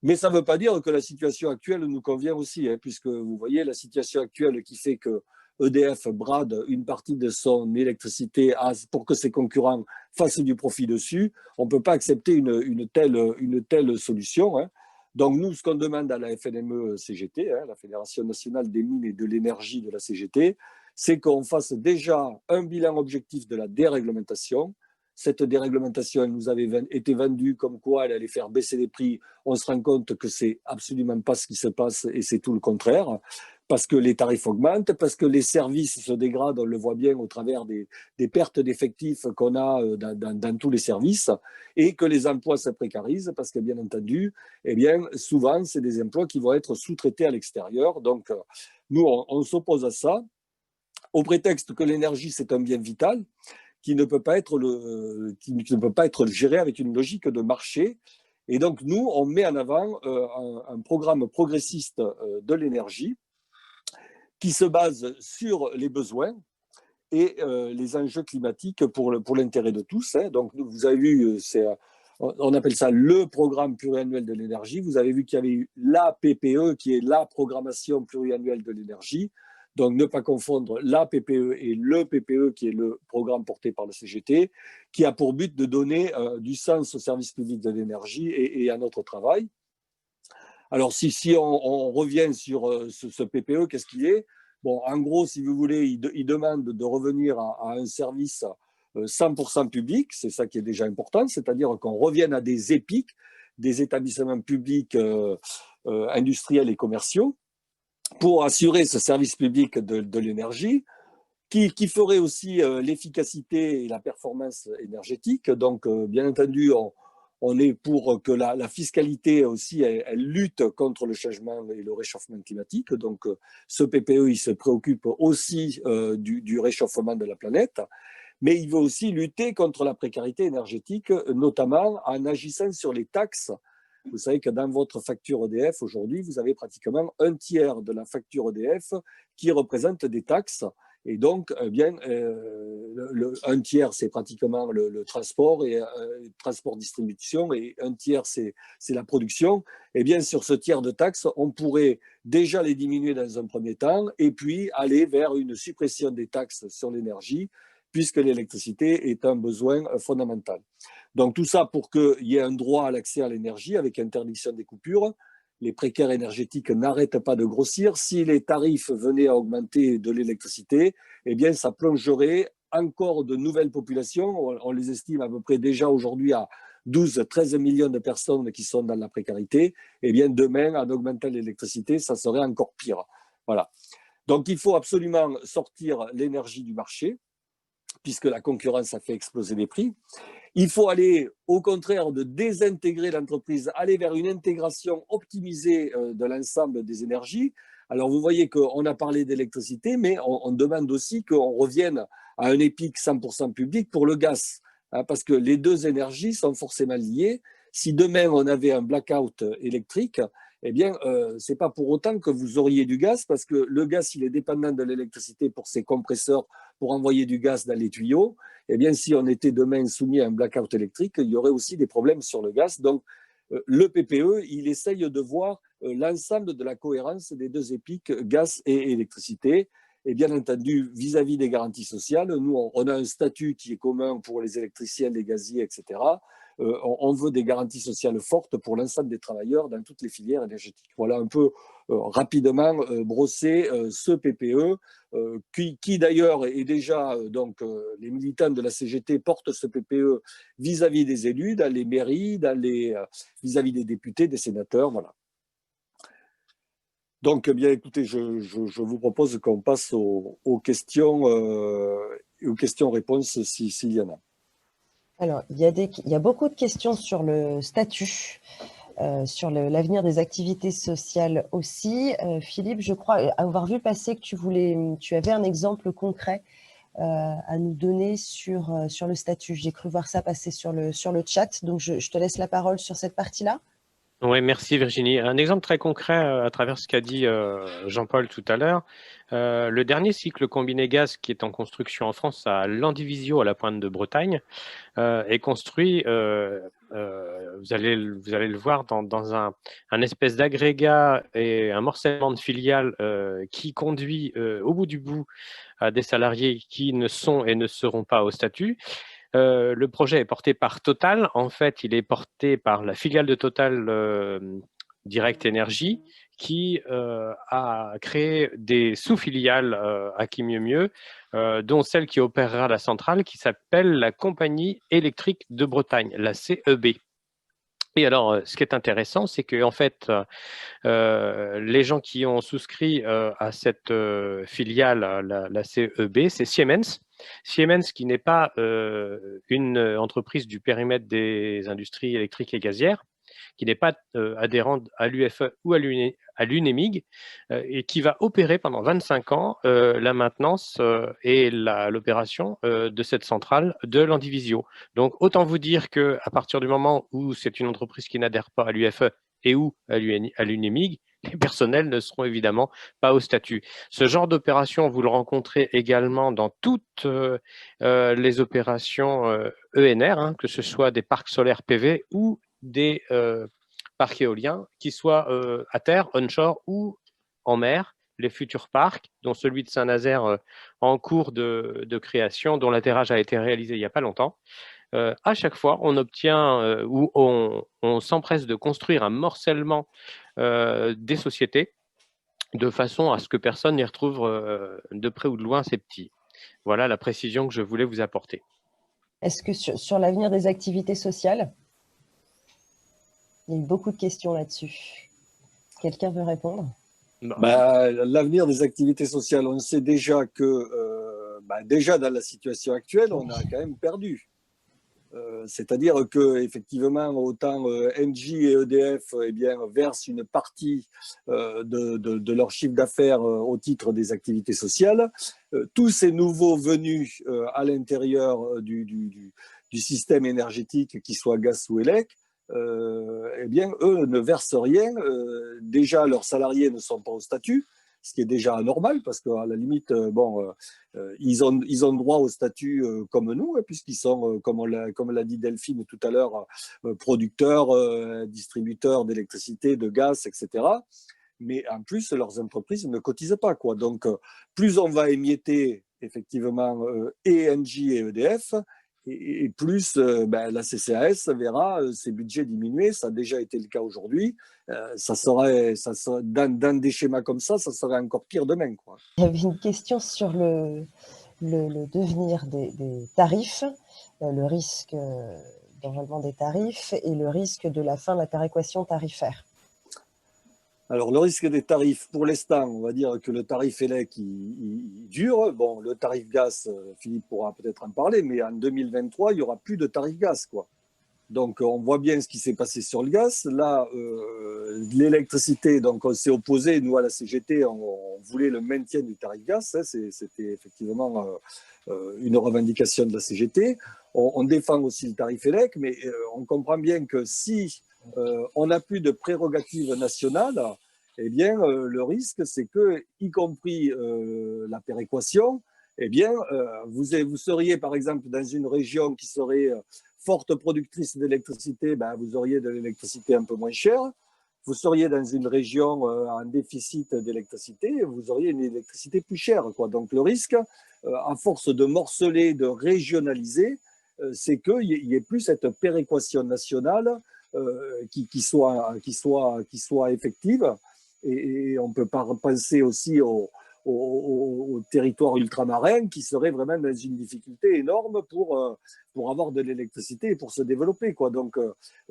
Speaker 4: Mais ça ne veut pas dire que la situation actuelle nous convient aussi, hein, puisque vous voyez la situation actuelle qui fait que EDF brade une partie de son électricité pour que ses concurrents fassent du profit dessus. On ne peut pas accepter une telle solution, hein. Donc nous, ce qu'on demande à la FNME-CGT, hein, la Fédération nationale des mines et de l'énergie de la CGT, c'est qu'on fasse déjà un bilan objectif de la déréglementation. Cette déréglementation, elle nous avait été vendue comme quoi elle allait faire baisser les prix. On se rend compte que c'est absolument pas ce qui se passe et c'est tout le contraire. Parce que les tarifs augmentent, parce que les services se dégradent, on le voit bien au travers des pertes d'effectifs qu'on a dans tous les services, et que les emplois se précarisent, parce que bien entendu, eh bien, souvent, c'est des emplois qui vont être sous-traités à l'extérieur. Donc, nous, on s'oppose à ça. au prétexte que l'énergie, c'est un bien vital qui ne peut pas être géré avec une logique de marché. Et donc, nous, on met en avant un programme progressiste de l'énergie qui se base sur les besoins et les enjeux climatiques pour l'intérêt de tous. Hein. Donc, vous avez vu, on appelle ça le programme pluriannuel de l'énergie. Vous avez vu qu'il y avait eu la PPE, qui est la programmation pluriannuelle de l'énergie. Donc, ne pas confondre la PPE et le PPE, qui est le programme porté par le CGT, qui a pour but de donner du sens au service public de l'énergie et à notre travail. Alors, si on revient sur ce PPE, qu'est-ce qu'il est? Bon, en gros, si vous voulez, il demande de revenir à un service 100% public, c'est ça qui est déjà important, c'est-à-dire qu'on revienne à des EPIC, des établissements publics industriels et commerciaux, pour assurer ce service public de l'énergie, qui ferait aussi l'efficacité et la performance énergétique. Donc, bien entendu, on est pour que la fiscalité aussi, elle lutte contre le changement et le réchauffement climatique. Donc, ce PPE, il se préoccupe aussi du réchauffement de la planète, mais il veut aussi lutter contre la précarité énergétique, notamment en agissant sur les taxes. Vous savez que dans votre facture EDF, aujourd'hui, vous avez pratiquement un tiers de la facture EDF qui représente des taxes. Et donc, eh bien, un tiers, c'est pratiquement le transport et transport-distribution, et un tiers, c'est la production. Eh bien, sur ce tiers de taxes, on pourrait déjà les diminuer dans un premier temps, et puis aller vers une suppression des taxes sur l'énergie, puisque l'électricité est un besoin fondamental. Donc, tout ça pour qu'il y ait un droit à l'accès à l'énergie avec interdiction des coupures. Les précaires énergétiques n'arrêtent pas de grossir. Si les tarifs venaient à augmenter de l'électricité, eh bien, ça plongerait encore de nouvelles populations. On les estime à peu près déjà aujourd'hui à 12-13 millions de personnes qui sont dans la précarité. Eh bien, demain, en augmentant l'électricité, ça serait encore pire. Voilà. Donc, il faut absolument sortir l'énergie du marché, puisque la concurrence a fait exploser les prix. Il faut aller, au contraire, de désintégrer l'entreprise, aller vers une intégration optimisée de l'ensemble des énergies. Alors, vous voyez qu'on a parlé d'électricité, mais on demande aussi qu'on revienne à un EPIC 100% public pour le gaz, hein, parce que les deux énergies sont forcément liées. Si demain, on avait un blackout électrique, eh bien, ce n'est pas pour autant que vous auriez du gaz, parce que le gaz, il est dépendant de l'électricité pour ses compresseurs, pour envoyer du gaz dans les tuyaux. Eh bien, si on était demain soumis à un blackout électrique, il y aurait aussi des problèmes sur le gaz. Donc, le PPE, il essaye de voir l'ensemble de la cohérence des deux EPIC, gaz et électricité. Et bien entendu, vis-à-vis des garanties sociales, nous, on a un statut qui est commun pour les électriciens, les gaziers, etc. On veut des garanties sociales fortes pour l'ensemble des travailleurs dans toutes les filières énergétiques. Voilà un peu rapidement brosser ce PPE qui d'ailleurs est déjà, les militants de la CGT portent ce PPE vis-à-vis des élus, dans les mairies, vis-à-vis des députés, des sénateurs, voilà. Donc, bien écoutez, je vous propose qu'on passe aux questions-réponses s'il y en a.
Speaker 1: Alors, il y a beaucoup de questions sur le statut, sur l'avenir des activités sociales aussi. Philippe, je crois avoir vu passer que tu avais un exemple concret à nous donner sur le statut. J'ai cru voir ça passer sur le chat, donc je te laisse la parole sur cette partie-là.
Speaker 3: Oui, merci Virginie. Un exemple très concret à travers ce qu'a dit Jean-Paul tout à l'heure. Le dernier cycle combiné gaz qui est en construction en France à Landivisio, à la pointe de Bretagne, est construit, vous allez le voir, dans un espèce d'agrégat et un morcellement de filiales qui conduit au bout du bout à des salariés qui ne sont et ne seront pas au statut. Le projet est porté par Total. En fait, il est porté par la filiale de Total Direct Énergie qui a créé des sous-filiales à qui mieux mieux, dont celle qui opérera la centrale, qui s'appelle la Compagnie électrique de Bretagne, la CEB. Et alors, ce qui est intéressant, c'est que en fait, les gens qui ont souscrit à cette filiale, la CEB, c'est Siemens. Siemens qui n'est pas une entreprise du périmètre des industries électriques et gazières, qui n'est pas adhérent à l'UFE ou à l'UNEMIG, et qui va opérer pendant 25 ans la maintenance et l'opération de cette centrale de l'Andivisio. Donc, autant vous dire qu'à partir du moment où c'est une entreprise qui n'adhère pas à l'UFE et ou à l'UNEMIG, les personnels ne seront évidemment pas au statut. Ce genre d'opération, vous le rencontrez également dans toutes les opérations ENR, hein, que ce soit des parcs solaires PV ou des parcs éoliens, qui soient à terre, onshore ou en mer, les futurs parcs, dont celui de Saint-Nazaire en cours de création, dont l'atterrage a été réalisé il n'y a pas longtemps. À chaque fois, on obtient ou on s'empresse de construire un morcellement des sociétés de façon à ce que personne n'y retrouve de près ou de loin ses petits. Voilà la précision que je voulais vous apporter.
Speaker 1: Est-ce que sur l'avenir des activités sociales, il y a eu beaucoup de questions là-dessus. Quelqu'un veut répondre?
Speaker 4: L'avenir des activités sociales, on sait déjà que déjà dans la situation actuelle, on a quand même perdu. C'est-à-dire que effectivement, autant Engie et EDF versent une partie de leur chiffre d'affaires au titre des activités sociales. Tous ces nouveaux venus à l'intérieur du système énergétique, qu'ils soient gaz ou élec, eux ne versent rien. Déjà, leurs salariés ne sont pas au statut, ce qui est déjà anormal parce qu'à la limite, ils ont droit au statut comme nous, puisqu'ils sont, comme l'a dit Delphine tout à l'heure, producteurs, distributeurs d'électricité, de gaz, etc. Mais en plus, leurs entreprises ne cotisent pas, quoi. Donc, plus on va émietter effectivement Engie et EDF, et plus la CCAS verra ses budgets diminuer. Ça a déjà été le cas aujourd'hui. Dans des schémas comme ça serait encore pire demain, quoi.
Speaker 1: Il y avait une question sur le devenir des tarifs, le risque d'envollement des tarifs et le risque de la fin de la péréquation tarifaire.
Speaker 4: Alors, le risque des tarifs, pour l'instant, on va dire que le tarif élec, il dure. Bon, le tarif gaz, Philippe pourra peut-être en parler, mais en 2023, il n'y aura plus de tarif gaz, quoi. Donc, on voit bien ce qui s'est passé sur le gaz. Là, l'électricité, donc on s'est opposé, nous, à la CGT, on voulait le maintien du tarif gaz. Hein, c'était effectivement une revendication de la CGT. On défend aussi le tarif élec, mais on comprend bien que si on n'a plus de prérogatives nationales, le risque, c'est que, y compris la péréquation, vous seriez, par exemple, dans une région qui serait forte productrice d'électricité, vous auriez de l'électricité un peu moins chère. Vous seriez dans une région en déficit d'électricité, vous auriez une électricité plus chère, quoi. Donc le risque, à force de morceler, de régionaliser, c'est qu'il n'y ait plus cette péréquation nationale qui soit effective. Et on peut penser aussi aux territoires ultramarins qui seraient vraiment dans une difficulté énorme pour avoir de l'électricité et pour se développer, quoi. Donc,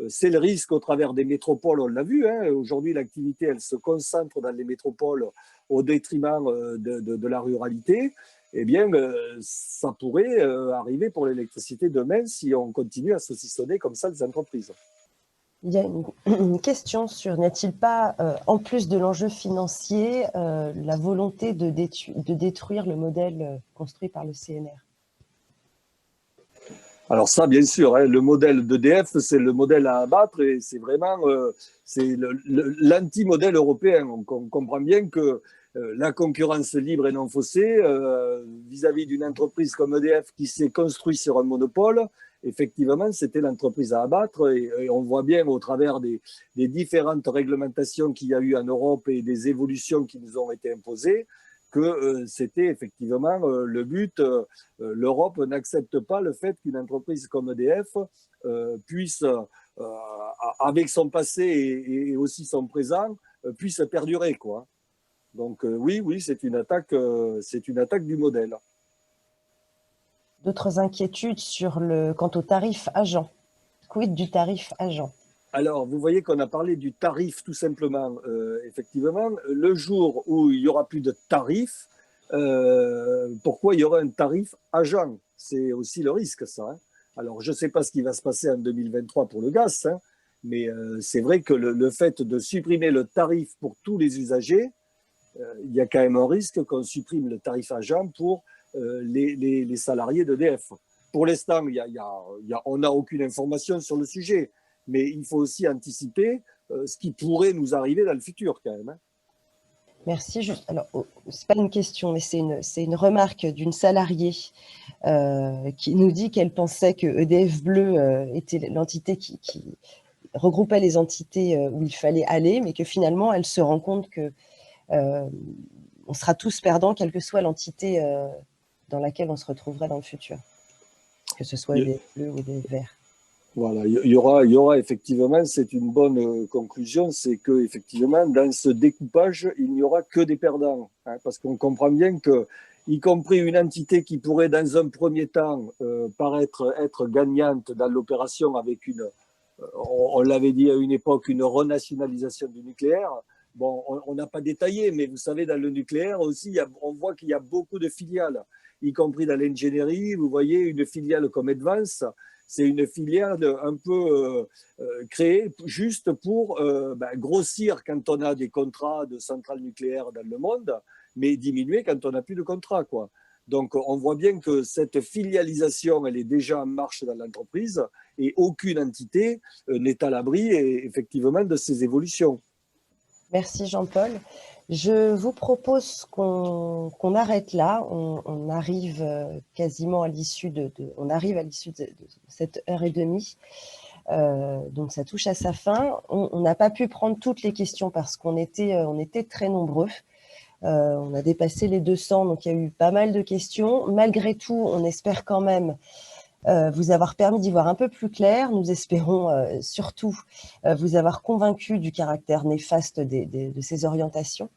Speaker 4: c'est le risque au travers des métropoles, on l'a vu. Hein. Aujourd'hui, l'activité, elle se concentre dans les métropoles au détriment de la ruralité. Ça pourrait arriver pour l'électricité demain si on continue à saucissonner comme ça les entreprises.
Speaker 1: Il y a une question sur, n'y a-t-il pas, en plus de l'enjeu financier, la volonté de détruire le modèle construit par le CNR?
Speaker 4: Alors ça, bien sûr, hein, le modèle d'EDF, c'est le modèle à abattre et c'est vraiment l'anti-modèle européen. On comprend bien que la concurrence libre et non faussée vis-à-vis d'une entreprise comme EDF qui s'est construite sur un monopole, effectivement, c'était l'entreprise à abattre et on voit bien au travers des différentes réglementations qu'il y a eu en Europe et des évolutions qui nous ont été imposées que c'était effectivement le but. L'Europe n'accepte pas le fait qu'une entreprise comme EDF puisse, avec son passé et aussi son présent, puisse perdurer, quoi. Donc oui, c'est une attaque du modèle.
Speaker 1: D'autres inquiétudes quant au tarif agent. Quid du tarif agent?
Speaker 4: Alors, vous voyez qu'on a parlé du tarif tout simplement. Effectivement, le jour où il n'y aura plus de tarif, pourquoi il y aura un tarif agent? C'est aussi le risque, ça. Hein. Alors, je ne sais pas ce qui va se passer en 2023 pour le gaz, hein, Mais c'est vrai que le fait de supprimer le tarif pour tous les usagers, il y a quand même un risque qu'on supprime le tarif agent pour les salariés d'EDF. Pour l'instant, on n'a aucune information sur le sujet, mais il faut aussi anticiper ce qui pourrait nous arriver dans le futur quand même. Hein.
Speaker 1: Merci. Juste, alors, c'est pas une question, mais c'est une remarque d'une salariée qui nous dit qu'elle pensait que EDF Bleu était l'entité qui regroupait les entités où il fallait aller, mais que finalement, elle se rend compte que on sera tous perdants, quelle que soit l'entité dans laquelle on se retrouverait dans le futur, que ce soit EDF Bleu ou EDF Vert.
Speaker 4: Voilà, il y aura effectivement, c'est une bonne conclusion, c'est que effectivement dans ce découpage, il n'y aura que des perdants, hein, parce qu'on comprend bien que, y compris une entité qui pourrait dans un premier temps paraître être gagnante dans l'opération avec on l'avait dit à une époque, une renationalisation du nucléaire. Bon, on n'a pas détaillé, mais vous savez, dans le nucléaire aussi, on voit qu'il y a beaucoup de filiales, y compris dans l'ingénierie. Vous voyez, une filiale comme Advance, c'est une filière un peu créée juste pour grossir quand on a des contrats de centrales nucléaires dans le monde, mais diminuer quand on n'a plus de contrats, quoi. Donc, on voit bien que cette filialisation, elle est déjà en marche dans l'entreprise et aucune entité n'est à l'abri, effectivement, de ces évolutions.
Speaker 1: Merci Jean-Paul. Je vous propose qu'on arrête là. On arrive quasiment à l'issue de cette heure et demie. Donc ça touche à sa fin. On n'a pas pu prendre toutes les questions parce qu'on était très nombreux. On a dépassé les 200, donc il y a eu pas mal de questions. Malgré tout, on espère quand même vous avoir permis d'y voir un peu plus clair. Nous espérons surtout vous avoir convaincu du caractère néfaste de ces orientations.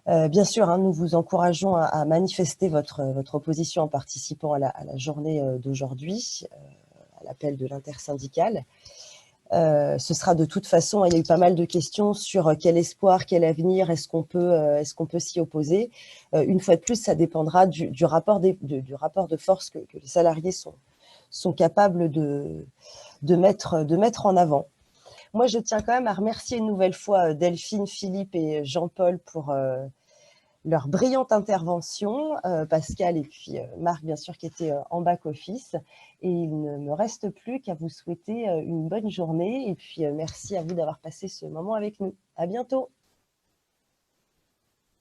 Speaker 1: Bien sûr, hein, nous vous encourageons à manifester votre opposition en participant à la journée d'aujourd'hui, à l'appel de l'intersyndicale. Ce sera de toute façon, il y a eu pas mal de questions sur quel espoir, quel avenir, est-ce qu'on peut s'y opposer. Une fois de plus, ça dépendra du rapport de force que les salariés sont capables de mettre en avant. Moi, je tiens quand même à remercier une nouvelle fois Delphine, Philippe et Jean-Paul pour leur brillante intervention, Pascal et puis Marc, bien sûr, qui était en back-office. Et il ne me reste plus qu'à vous souhaiter une bonne journée. Et puis, merci à vous d'avoir passé ce moment avec nous. À bientôt.